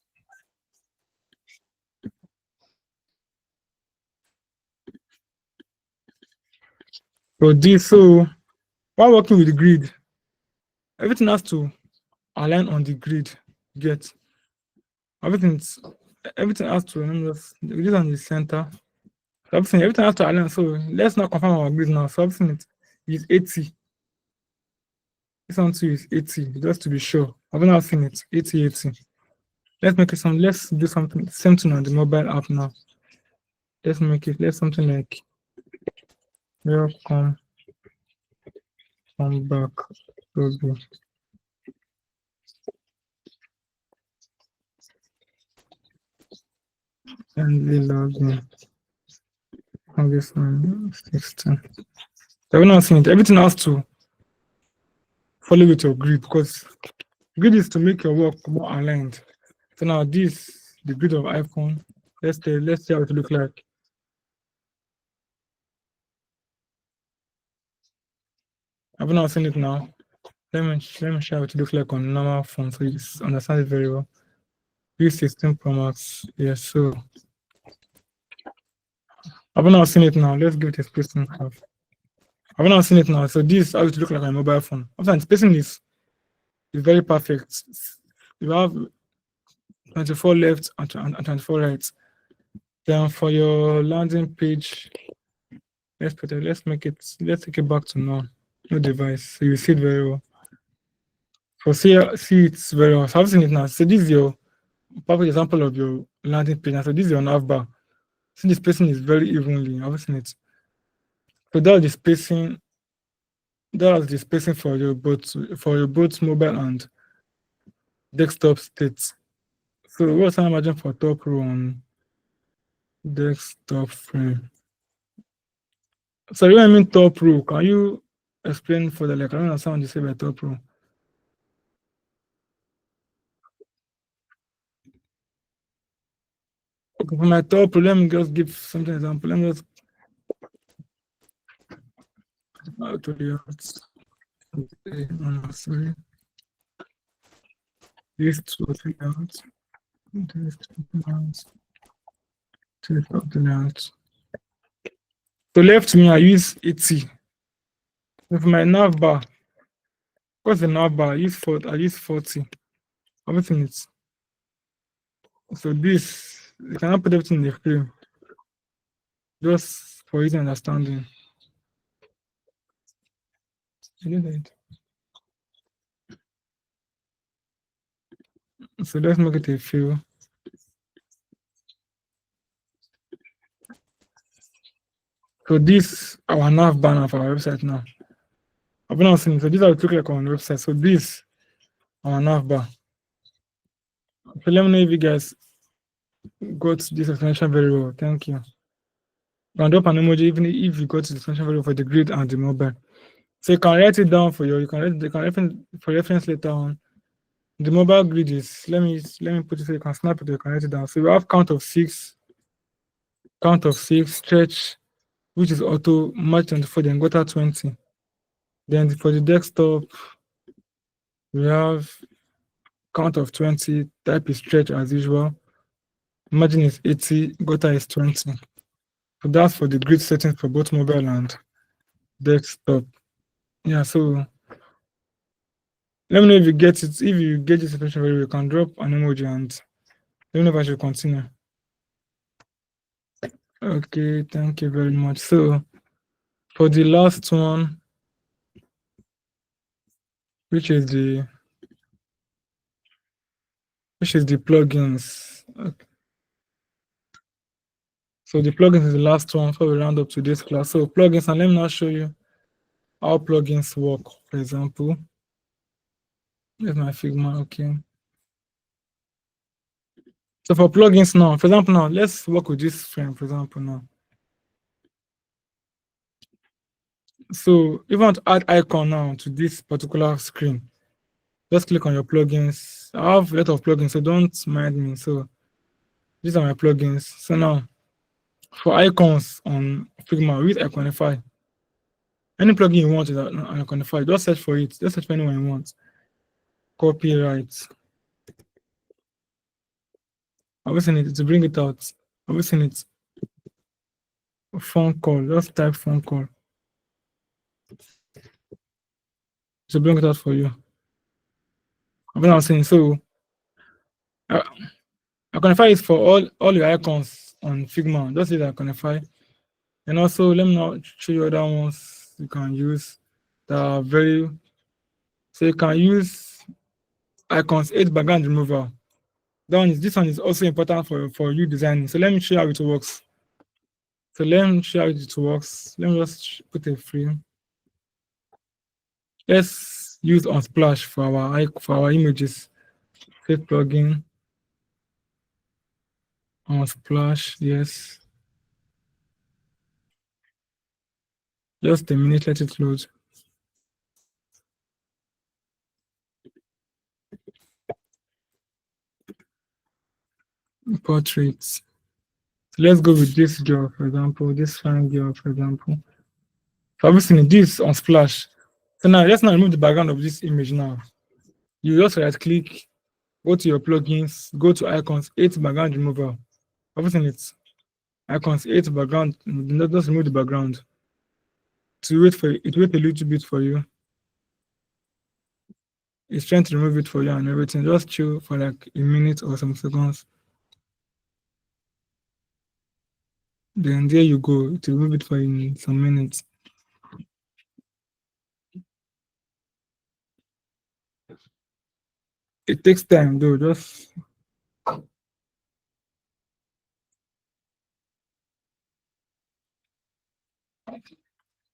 So while working with the grid, everything has to align on the grid. Get everything has to this on the center. Everything has to align. So let's now confirm our grid now. So everything is 80. This one too is 80, just to be sure. I've not seen it. 80, 80. Let's do something same thing on the mobile app now. Let's something like welcome back logo. And the login. On this one, 16. I've not seen it. Everything has to follow with your grid, because grid is to make your work more aligned. So now this, the grid of iPhone, let's see how it look like. I've not seen it now. Let me show how it look like on normal phone so you understand it very well. Use 16 Pro Max. Yes, so I've not seen it now. Let's give it a spacing half. I've not seen it now. So this is how it look like on a mobile phone. After spacing is very perfect. You have 24 left and 24 right. Then for your landing page, let's take it back to no device. So you see it very well. So see it's very well. So I've seen it now. So this is your perfect example of your landing page. So this is your nav bar. See the spacing is very evenly. I've seen it. So that's the spacing. That's the spacing for your both mobile and desktop states. So what's I imagine for top row on desktop frame? So when I mean top row, can you explain further? Like I don't understand what you say by top row. Okay, for my top row, let me just give something example. Let me just to the sorry. This two layouts. This two layouts. So left me, I use 80. With my nav bar, what's the nav bar? I use 40. Everything is. So this, you cannot put everything in the frame. Just for easy understanding. You did it. So let's make it a few. So this our nav bar of our website now. I've not seen. So this is how it look like on the website. So this our nav bar. So let me know if you guys got this explanation very well. Thank you. And drop an emoji even if you got this explanation very well for the grid and the mobile. So you can write it down for you. You can reference for reference later on. The mobile grid is, let me put it so you can snap it, you can write it down. So we have count of six, stretch, which is auto, match 24, then gutter 20. Then for the desktop, we have count of 20, type is stretch as usual. Margin is 80, gutter is 20. So that's for the grid settings for both mobile and desktop. Yeah, so let me know if you get it. If you get this information very well, you can drop an emoji and let me know if I should continue. Okay, thank you very much. So for the last one, which is the plugins. Okay. So the plugins is the last one before we round up today's class. So plugins, and let me now show you how plugins work. For example, here's my Figma. Okay. So for plugins now, for example, now let's work with this frame. For example, now. So if you want to add icon now to this particular screen, just click on your plugins. I have a lot of plugins, so don't mind me. So these are my plugins. So now for icons on Figma, we use Iconify. Any plugin you want is on Iconify. Just search for it. Just search for anyone you want. Copyright. I've seen it to bring it out. I've seen it. Phone call. Just type phone call to bring it out for you. I've been saying so. Iconify is for all your icons on Figma. Just use Iconify. And also, let me now show you other ones you can use that are very. So you can use icons 8 background removal. This one is also important for you designing. So let me show you how it works. So let me show you how it works. Let me just put a frame. Let's use Unsplash for our images. Create plugin. Unsplash, yes. Just a minute, let it load. Portraits. So let's go with this girl, for example, this fine girl, for example. So obviously this on Splash. So now let's now remove the background of this image now. You just right click, go to your plugins, go to icons, 8 background removal. Obviously it's icons, 8 background, just remove the background. To wait for it, wait a little bit for you. It's trying to remove it for you and everything. Just chill for like a minute or some seconds. Then there you go. It will remove it for in some minutes. It takes time though, just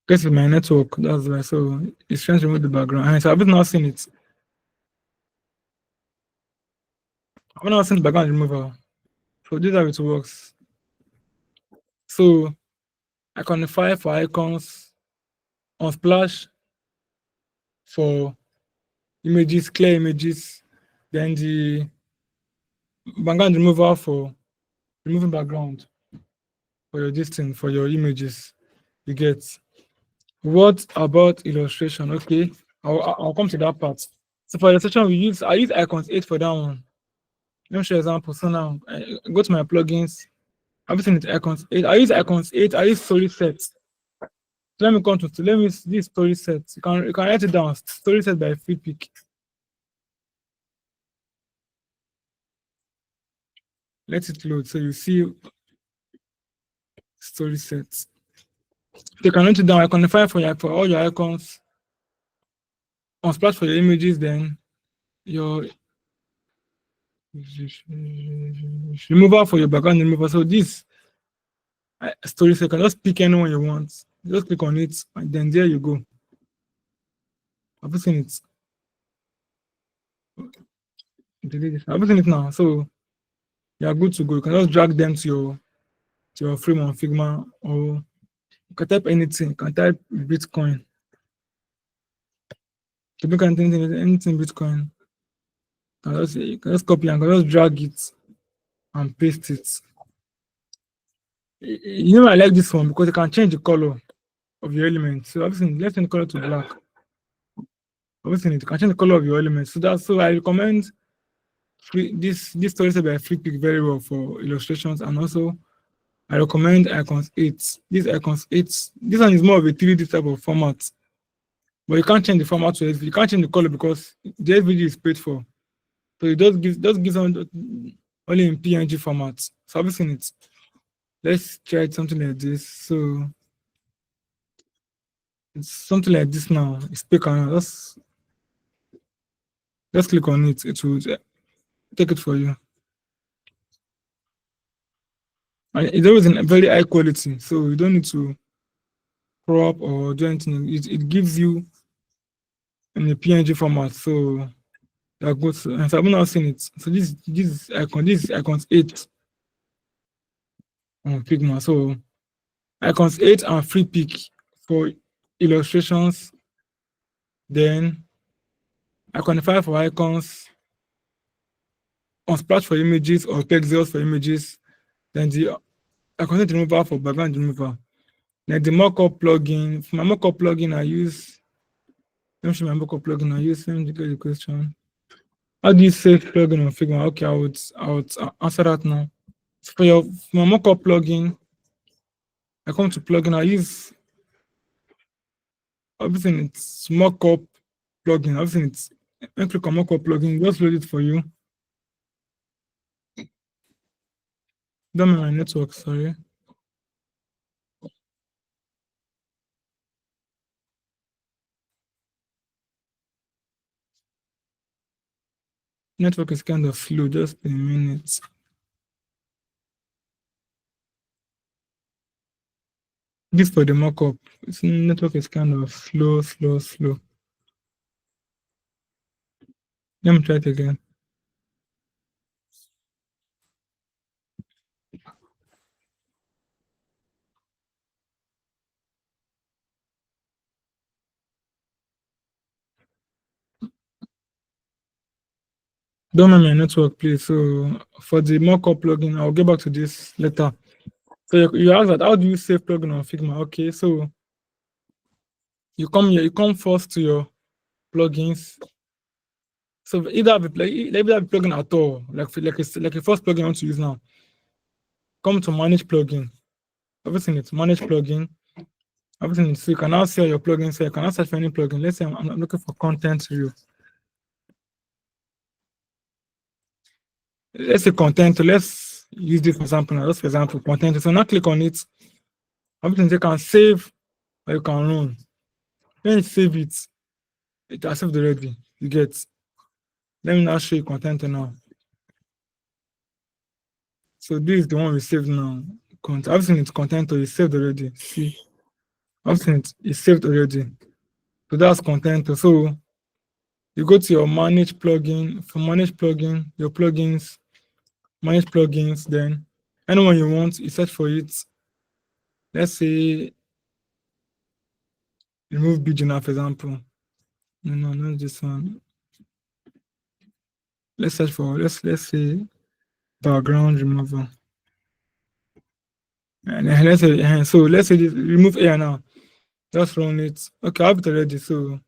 guess with my network, that's why. So it's trying to remove the background. And so I've not seen it. I've not seen the background removal. So this is how it works. So Iconify for icons, Unsplash for images, clear images, then the background removal for removing background for your distance, for your images. You get. What about illustration? Okay, I'll come to that part. So for illustration, I use icons 8 for that one. Let me show you an example. So now I go to my plugins. Everything is icons 8. I use icons 8. I use story sets. So let me come to let me see this story set. You can write it down. Story set by free pick. Let it load. So you see story sets. You can write it down. I can find for all your icons. Unsplash for your images, then your removal for your background removal. So this story set, you can just pick anyone you want. Just click on it, and then there you go. I've seen it. Delete it. I've seen it now. So you're good to go. You can just drag them to your frame on Figma, or you can type anything. You can type Bitcoin. You can anything Bitcoin. You can just copy and can just drag it and paste it. You know I like this one because you can change the color of your element. So obviously let's change the color to black. Obviously you can change the color of your element. So I recommend this story set by Free Pick very well for illustrations, and also I recommend icons 8. This icons 8, this one is more of a 3D type of format. But you can't change the format to SVG. You can't change the color because the SVG is paid for. So it does give only in PNG format. So I've seen it. Let's try something like this. So it's something like this now. It's pick on just click on it. It will take it for you. And it's always in very high quality, so you don't need to crop or do anything. It gives you in the PNG format. So that goes. And so I've not seen it. So this is icons 8 on Figma. So icons 8 and Free Pick for illustrations. Then Iconify for icons, Unsplash for images, or Pexels for images. Then the content remover for background remover. Then the mockup plugin. For my mockup plugin, I use. Let me show my mockup plugin. I use. Let me get the question. How do you save plugin on Figma? Okay, I would answer that now. For my mockup plugin, I come to plugin. I use everything. It's mockup plugin. Everything. It's when you click on mockup plugin, just load it for you. Don't mind my network. Sorry. Network is kind of slow. Just a minute. This for the mockup. Network is kind of slow. Let me try it again. Don't mind my network, please. So for the mockup plugin, I'll get back to this later. So you asked that how do you save plugin on Figma? Okay, so you come here, you come first to your plugins. So either have a plugin at all, like a first plugin I want to use now. Come to manage plugin. Everything is manage plugin. Everything is so you can now see all your plugins. So you can now search for any plugin. Let's say I'm looking for content review. Let's say content. So let's use this for example now. Just for example, content. So now click on it. Everything you can save or you can run. When you save it, it has saved already. You get. Let me now show you content now. So this is the one we saved now. Everything is content or is saved already. See, everything is saved already. So that's content. So you go to your manage plugin. For manage plugin, your plugins, manage plugins, then anyone you want, you search for it. Let's say remove BG now, for example. No, not this one. Let's search for let's say background remover. And let's say so let's say this, remove air now. Just run it. Okay, I have it already. So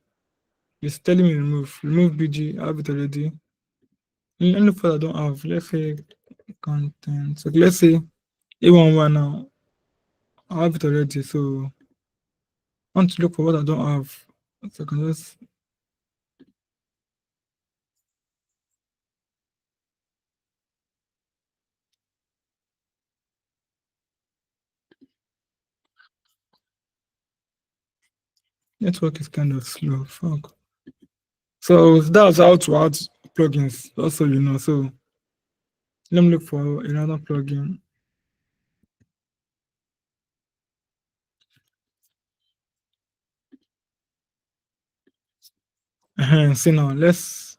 it's telling me remove BG. I have it already. Let me look for I don't have. Let's say content. So let's say A11 now. I have it already. So I want to look for what I don't have. So I can just network is kind of slow. Fuck. So that's how to add plugins. Also, you know. So let me look for another plugin. See now, let's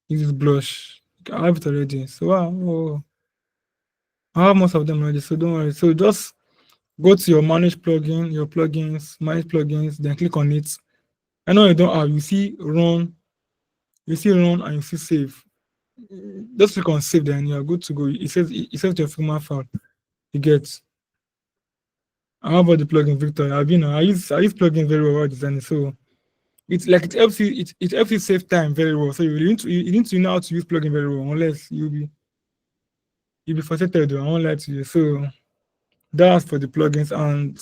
use blush. I have it already. So wow, I have most of them already. So don't worry. So just go to your manage plugin, your plugins, manage plugins, then click on it. I know you don't have. You see run and you see save. just click on save, then you're good to go. It saves your format file. You get. How about the plugin, Victor? I use plugin very well while designing, so it's like it helps you save time very well. So you need to know how to use plugin very well, unless you'll be frustrated. I won't lie to you. So that's for the plugins. And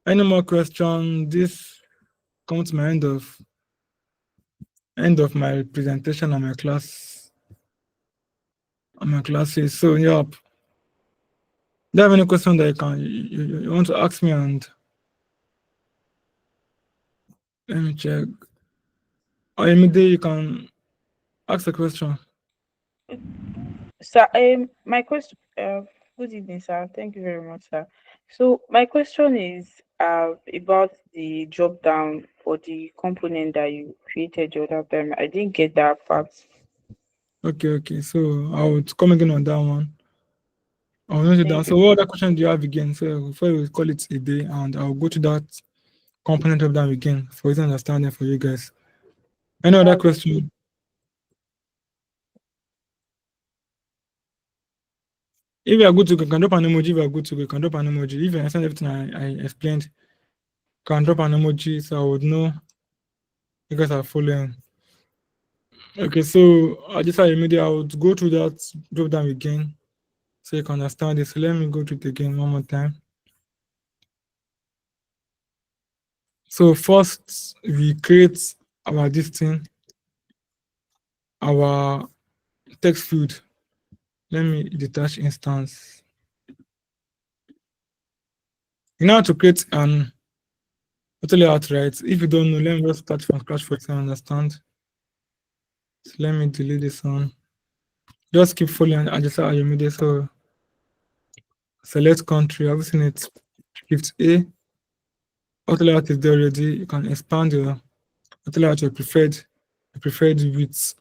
any more question? This comes to my end of my presentation on my classes. So yeah, do you have any question that you want to ask me? And let me check. Or immediately you can ask a question. Sir, my question. Good evening, sir. Thank you very much, sir. So my question is about the drop down for the component that you created the other time. I didn't get that part. Okay. So I would come again on that one. I'll note it down. Thank So you. what other question do you have again? So before we call it a day, and I'll go to that component of that again for easy understanding for you guys. Any other That's question? If you are good to go, you can drop an emoji. If you are good to go, you can drop an emoji. If you understand everything I explained, you can drop an emoji so I would know you guys are following. Okay, so I just immediately I would go through that drop down again so you can understand this. So let me go through it again one more time. So first we create our this thing, our text field. Let me detach instance. You know how to create an auto layout, right? If you don't know, let me just start from scratch for you to understand. So let me delete this one. Just keep following and just Ayomide. So select country, obviously it's Shift A. Auto layout is there already. You can expand your auto layout your preferred width.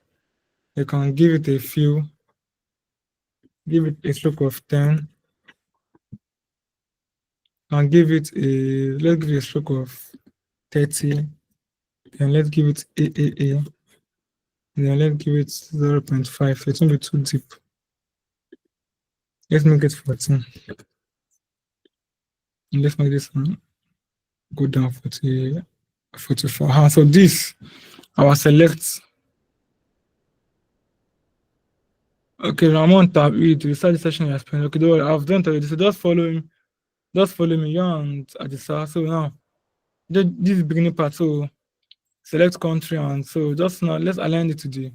You can give it a few, give it a stroke of 10, and give it let's give it a stroke of 30, and let's give it AAA, and then let's give it 0.5. So it won't be too deep. Let's make it 14. And let's make this one go down 44. So this, our select. Okay, Ramon tab E to start the session you explained. Okay, don't worry, I've done it already. So just follow him. Just follow me, you and Adisa. So now, this is the beginning part. So select country, and so just now let's align it to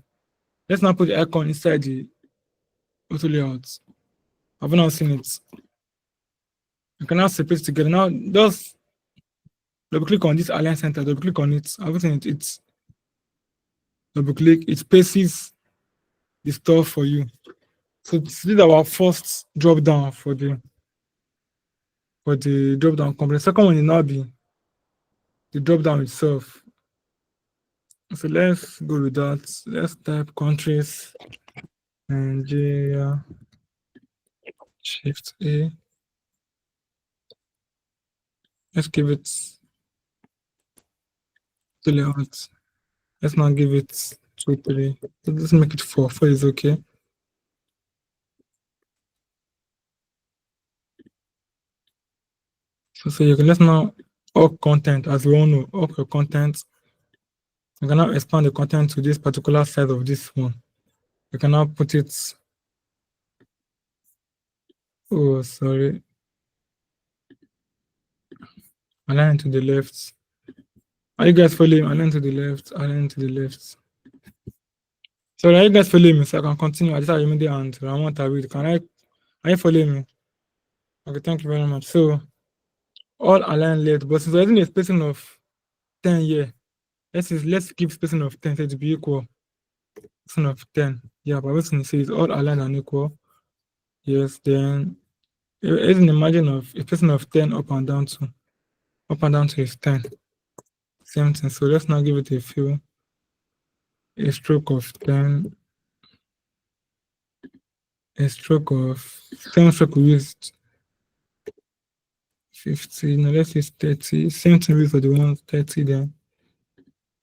let's now put the icon inside the auto layout. I've not seen it. You can now separate it together. Now just double click on this align center, double click on it. I've seen it. It's double click, it paces the stuff for you. So this is our first drop down for the drop down component. The second one will now be the drop down itself. So let's go with that. Let's type countries, Nigeria, Shift A. Let's give it the layout. Let's not give it 2, 3. Let's make it 4. 4 is okay. So you can let's now up content, as we all know, up your content. You can now expand the content to this particular size of this one. You can now put it. Oh, sorry. Align to the left. Are you guys following? Align to the left. Align to the left. So are you guys following me? So I can continue. I just have Yemide and Ramon Tawid. Are you following me? Okay, thank you very much. So all align left, but since we're using a spacing of 10 here, let's give spacing of 10 so to be equal. Spacing of 10. Yeah, but what's in says all aligned and equal. Yes, then it's in the margin of a spacing of 10 up and down to is 10. Same thing. So let's now give it a stroke of 10. A stroke of same stroke we used 50. Now let's use 30. Same thing for the ones 30 then.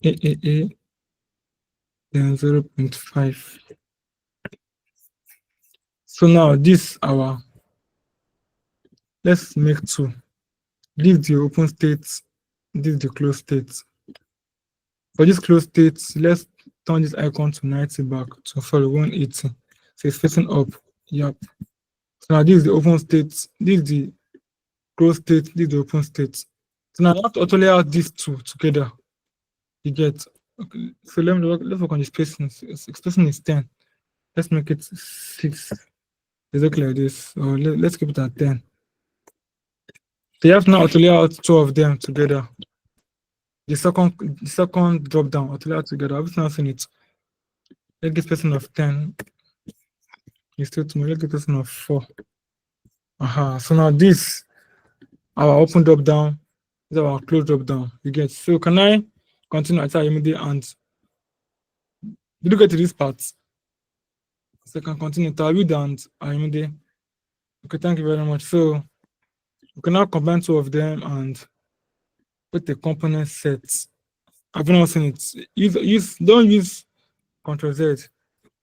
A. then 0.5. So now this our, let's make two. This the open state, this the closed state. For this closed state, let's turn this icon to 90 back to sorry 180. So it's facing up. Yep. So now this is the open state, this is the closed state, this is the open state. So now I have to auto lay out these two together. You get, okay. So let's work on the spacing. Spacing is 10. Let's make it 6. Exactly like this. Or let's keep it at 10. So you have to now auto lay out two of them together. The second drop down, auto lay out together. I've not seen it. Let's get spacing of 10. It's still too much. Let's get spacing of 4. Aha. So now this, our open drop down, is our close drop down. You get. So can I continue at immediate and did you get to this part? So I can continue to read and immediate. Okay, thank you very much. So we can now combine two of them and put the component set. I've not seen it. Don't use Ctrl Z.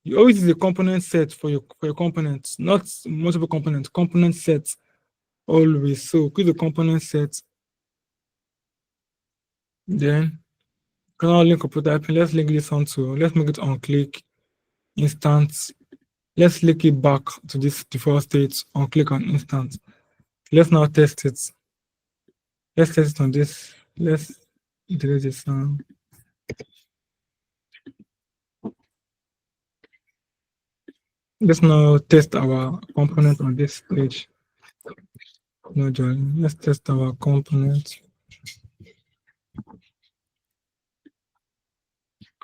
You always use the component set for your components, not multiple components. Component set always. So click the component set. Then can now link up typing. Let's link this onto. Let's make it on click instance. Let's link it back to this default state on click on instance. Let's now test it. Let's test it on this. Let's delete this. Let's now test our component on this page. No joy. Let's test our component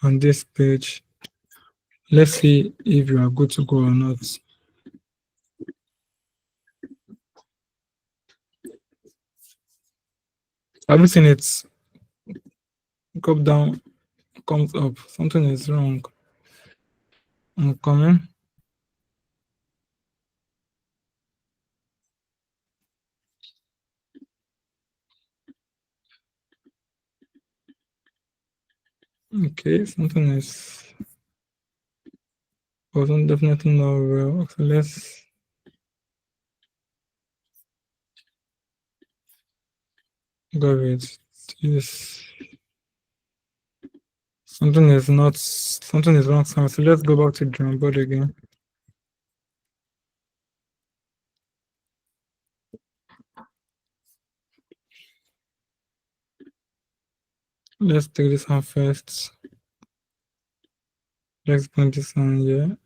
on this page. Let's see if you are good to go or not. Have you seen it? Go down, comes up. Something is wrong. I'm coming. Okay, something is wasn't definitely not well. So let's go with this. Something is wrong. So let's go back to drawing board again. Let's take this one first. Let's bring this one here.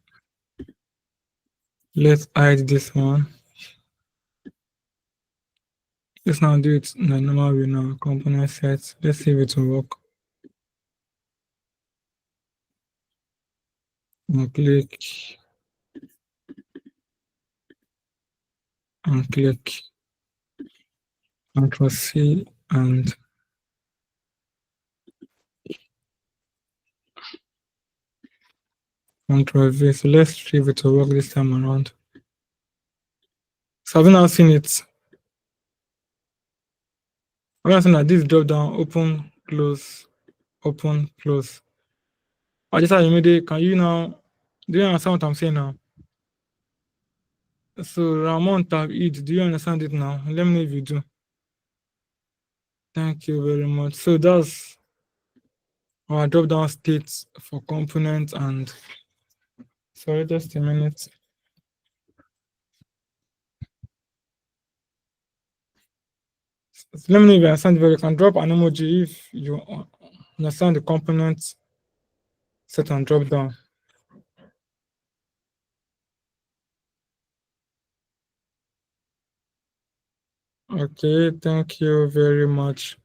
Let's hide this one. Let's now do it in a normal way now. Component set. Let's see if it will work. And click and click. Ctrl C and Ctrl V. So let's see if it will work this time around. So I've now seen it. I've now seen that this drop down, open, close, open, close. I just had immediate. Can you now do you understand what I'm saying now? So Ramon tab it, do you understand it now? Let me know if you do. Thank you very much. So that's our drop down states for components and sorry, just a minute. So let me know if you understand. You can drop an emoji if you understand the components set and drop down. Okay, thank you very much.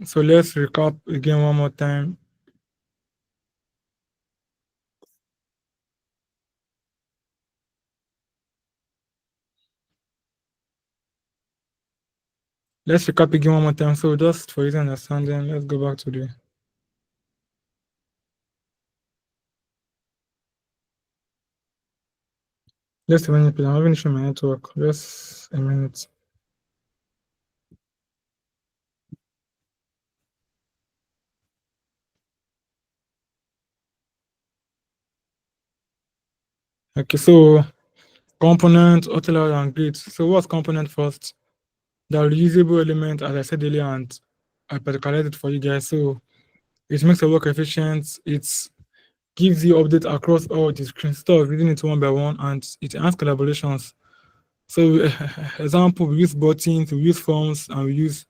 So let's recap again one more time. Let's recap again one more time. So just for easy understanding, let's go back to the just a minute, please. I'm having issue with my network. Just a minute. Okay, so component, auto layout, and grid. So what's component first? The reusable element, as I said earlier, and I particularly it for you guys. So it makes your work efficient. It gives you updates across all the screen stuff, reading it one by one, and it enhances collaborations. So example, we use buttons, we use forms, and we use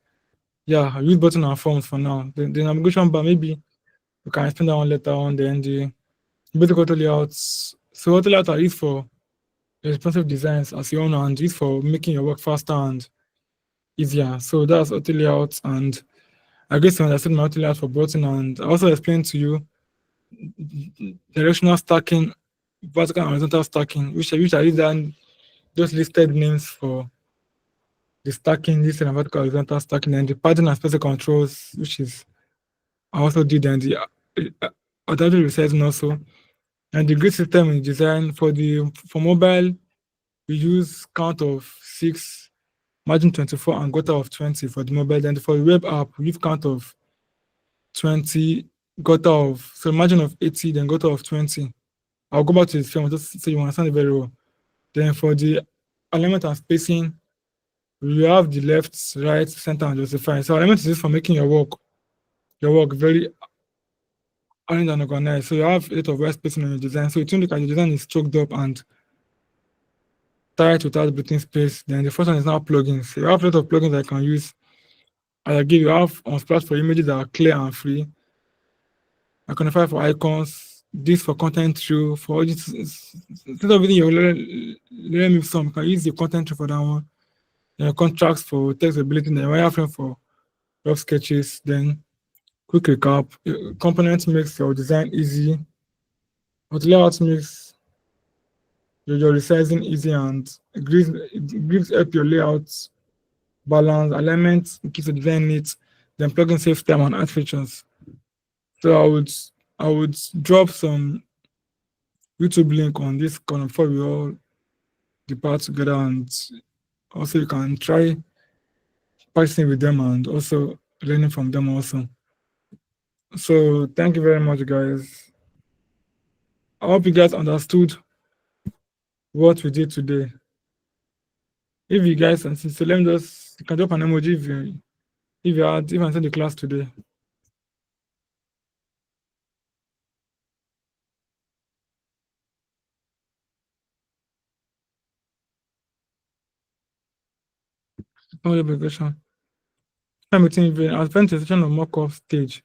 button and forms for now. The navigation bar, maybe we can explain that one later on. Then the basic auto layouts. So auto layouts are used for responsive designs as you all know, and used for making your work faster and easier. So that's auto layouts, and I guess you understood my auto layout for button, and I also explained to you directional stacking, vertical and horizontal stacking, which I use that just listed names for the stacking, this and vertical horizontal stacking, and the pattern and special controls, which is I also did, and the adaptive resizing also. And the grid system is designed for mobile, we use count of 6, margin 24, and gutter of 20 for the mobile. Then for the web app, we use count of 20, gutter of, so margin of 80, then gutter of 20. I'll go back to the film just so you understand it very well. Then for the alignment and spacing, we have the left, right, center, and justify. So alignment is just for making your work very arranged and organized. So you have a lot of white spacing on your design. So it won't look like your design is choked up and tight without breathing space. Then the first one is now plugins. So you have a lot of plugins I can use. I give you have on Splash for images that are clear and free. Iconify for icons. This for content true. For this, instead of using your let me some, you can use your content true for that one. Then contracts for text ability. Then wireframe for rough sketches. Then quick recap. Components makes your design easy. But layout makes your resizing easy, and it gives up your layouts balance, alignment, keeps the design neat, then plugin saves time and add features. So I would drop some YouTube link on this corner before we all depart together, and also you can try practicing with them and also learning from them also. So thank you very much, guys. I hope you guys understood what we did today. If you guys, so let me just, you can drop an emoji if you attend the class today. No application. I'm meeting even I spent a session on mock-up stage.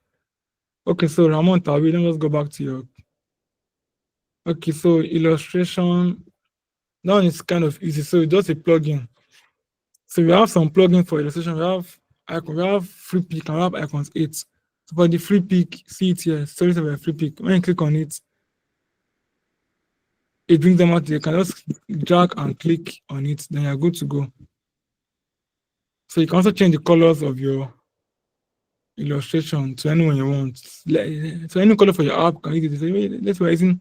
Okay, so Ramon Tawi, let me just go back to your. Okay, so illustration. Now it's kind of easy. So it's just a plugin. So we have some plugin for illustration. We have icon, we have free pick, and we have icons 8. So for the free pick, see it here. Sorry for a free pick. When you click on it, it brings them out. You can just drag and click on it, then you're good to go. So you can also change the colors of your illustration to anyone you want. So any color for your app can use it. So let's we're using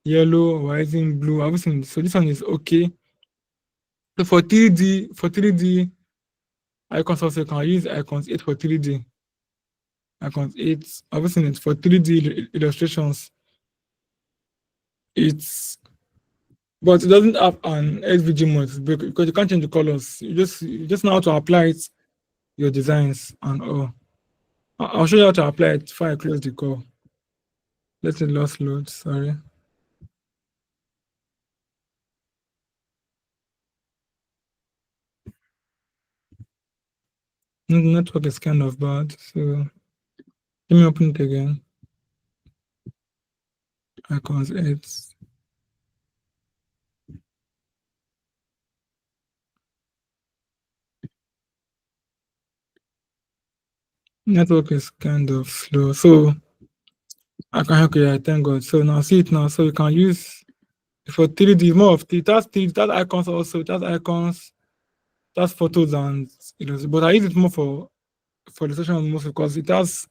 yellow or we're using blue. Everything. So this one is okay. So for 3D icons also you can use icons 8 for 3D. Icons 8. Everything is for 3D illustrations. But it doesn't have an SVG mode because you can't change the colors. You just know how to apply it, your designs and all. I'll show you how to apply it before I close the call. Let it lost load, sorry. The network is kind of bad, so let me open it again. Icons 8. Network is kind of slow, so I can help you. Thank God. So now see it now. So you can use for 3D more of it. That's icons also. That's icons. That's photos and but I use it more for illustration most because it has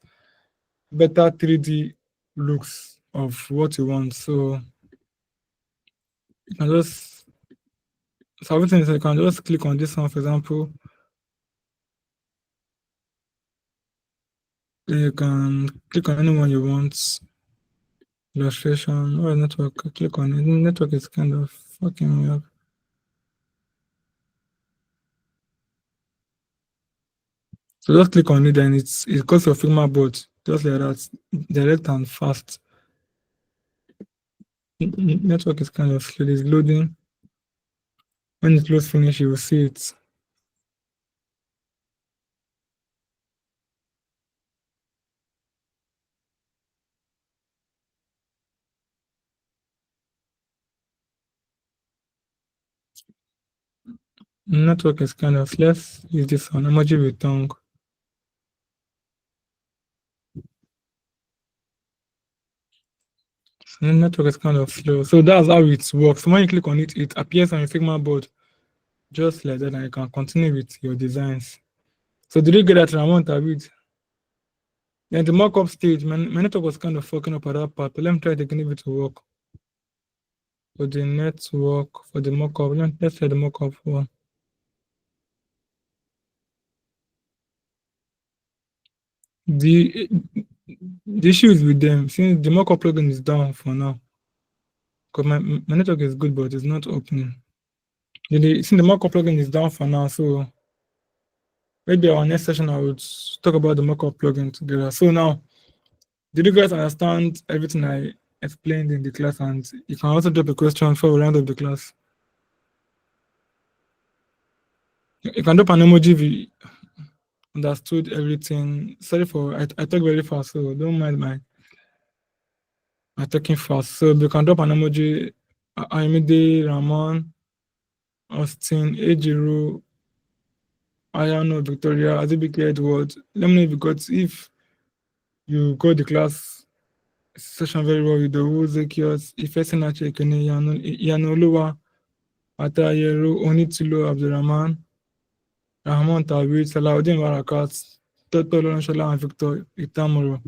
better 3D looks of what you want. So you can just everything is you can just click on this one, for example. Then you can click on anyone you want. illustration. Or network. I click on it. Network is kind of fucking me up. So just click on it and it goes to Figma board. Just like that. Direct and fast. Network is kind of slow. It's loading. When it close finish, you will see it. Network is kind of, let's use this one, emoji with tongue. So network is kind of slow. So that's how it works. When you click on it, it appears on your Figma board just like that, and you can continue with your designs. So did you get that, Ramon David? Then the mock-up stage, my network was kind of fucking up at that part, but let me try to get it to work. For the network, for the mock-up, let's try the mock-up one. The issue is with them, since the mock-up plugin is down for now. Because my network is good, but it's not opening. Since the mock-up plugin is down for now, so maybe our next session I would talk about the mock-up plugin together. So now, did you guys understand everything I explained in the class? And you can also drop a question before we round up the class. You can drop an emoji if you understood everything. Sorry for I talk very fast, so don't mind my talking fast. So you can drop an emoji. Aimide, Ramon, Austin, Ejiro, Ayano, Victoria, Azubike, Edward. Let me know if you got the class session very well with the rules, Zekios, Ifesinache, Kene, Yanoluwa, Atayero, Onitulo, Abdurrahman, Rahman Tawid, Salahuddin Barakat, Toto Lonshala, and Victor Itamuro.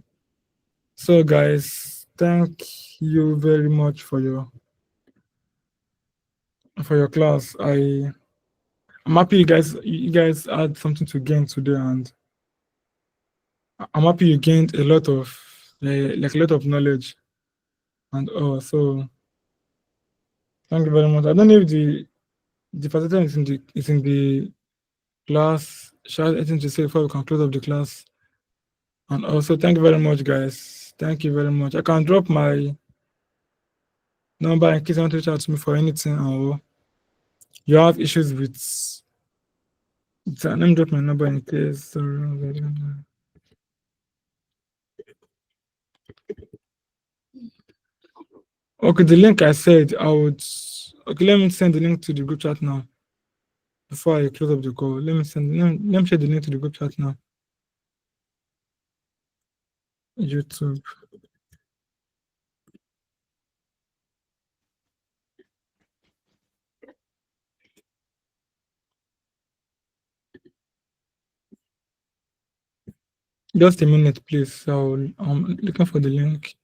So guys, thank you very much for your class. I'm happy you guys had something to gain today, and I'm happy you gained a lot of like a lot of knowledge and all. So thank you very much. I don't know if the participant is in the class. Shall anything to say before we can close up the class? And also thank you very much, guys. Thank you very much. I can drop my number in case you want to reach out to me for anything, or you have issues with. Let me drop my number in case. Okay, the link I said I would. Okay, let me send the link to the group chat now. Before I close up the call, let me share the link to the group chat now. YouTube. Just a minute, please. So I'm looking for the link.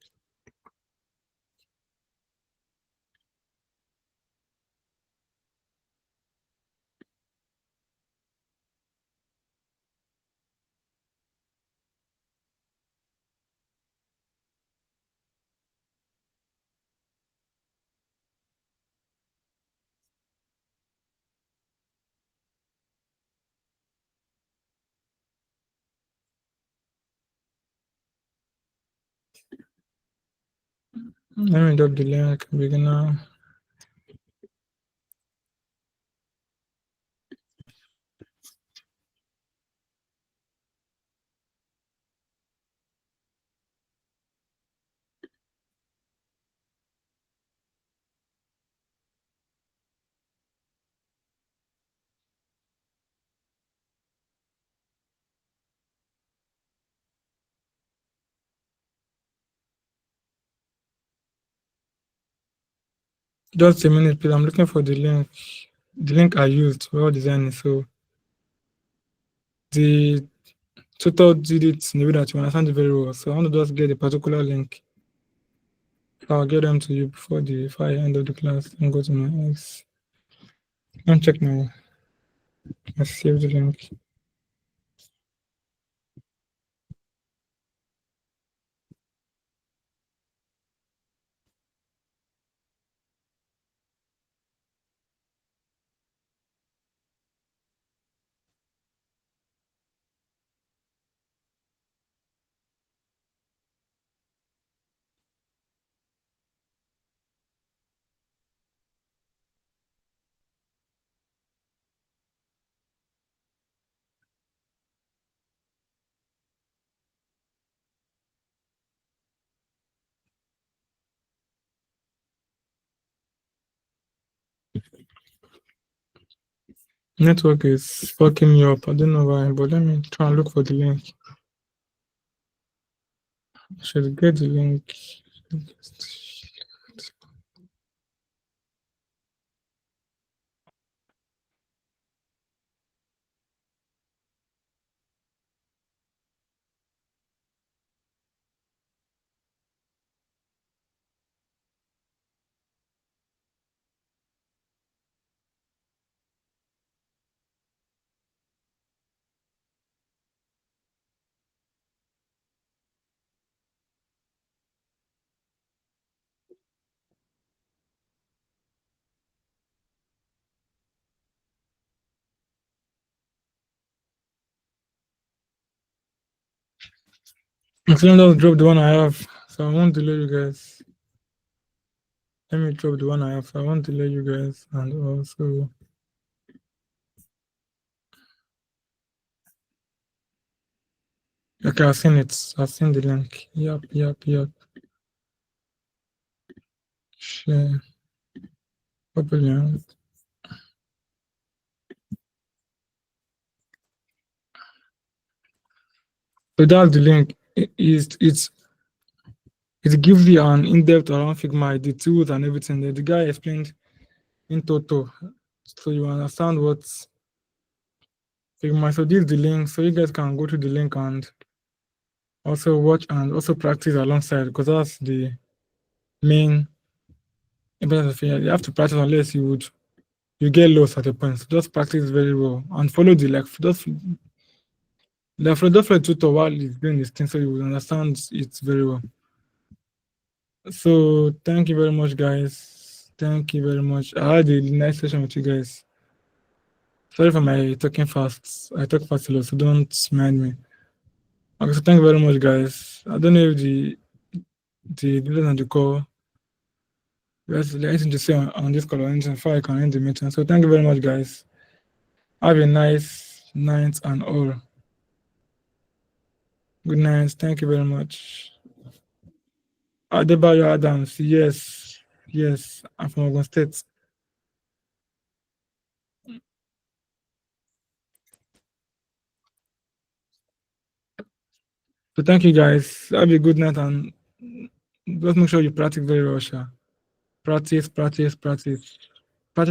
Let me drop the link. Beginner. Just a minute, please. I'm looking for the link. The link I used for designing. So the tutor did it in the way that you understand it very well. So I want to just get a particular link. So I'll get them to you before I end of the class and go to my X. And check my save the link. Network is fucking me up. I don't know why, but let me try and look for the link. Should get the link. I'm gonna just drop the one I have, so I won't delay you guys. Let me drop the one I have, so I won't delay you guys, and also. Okay, I've seen it. I've seen the link. Yep. Share. Open. So that's the link. It gives you an in-depth around Figma, the tools and everything. The guy explained in total, so you understand what Figma. So this is the link, so you guys can go to the link and also watch and also practice alongside, because that's the main importance of it. You have to practice unless you get lost at a point. So just practice very well and follow the just for tutor while he's doing this thing, so you will understand it very well. So thank you very much, guys. Thank you very much. I had a nice session with you guys. Sorry for my talking fast. I talk fast a lot, so don't mind me. Okay, so thank you very much, guys. I don't know if the leaders on the call, there's anything to say on this call or anything before I can end the meeting. So thank you very much, guys. Have a nice night and all. Good night. Thank you very much. Adebayo Adams, yes, I'm from Ogun State. So thank you, guys. Have a good night and just make sure you practice very well, Sha. Practice. Practice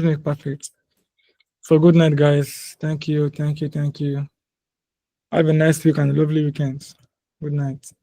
makes perfect. So good night, guys. Thank you. Have a nice week and a lovely weekend. Good night.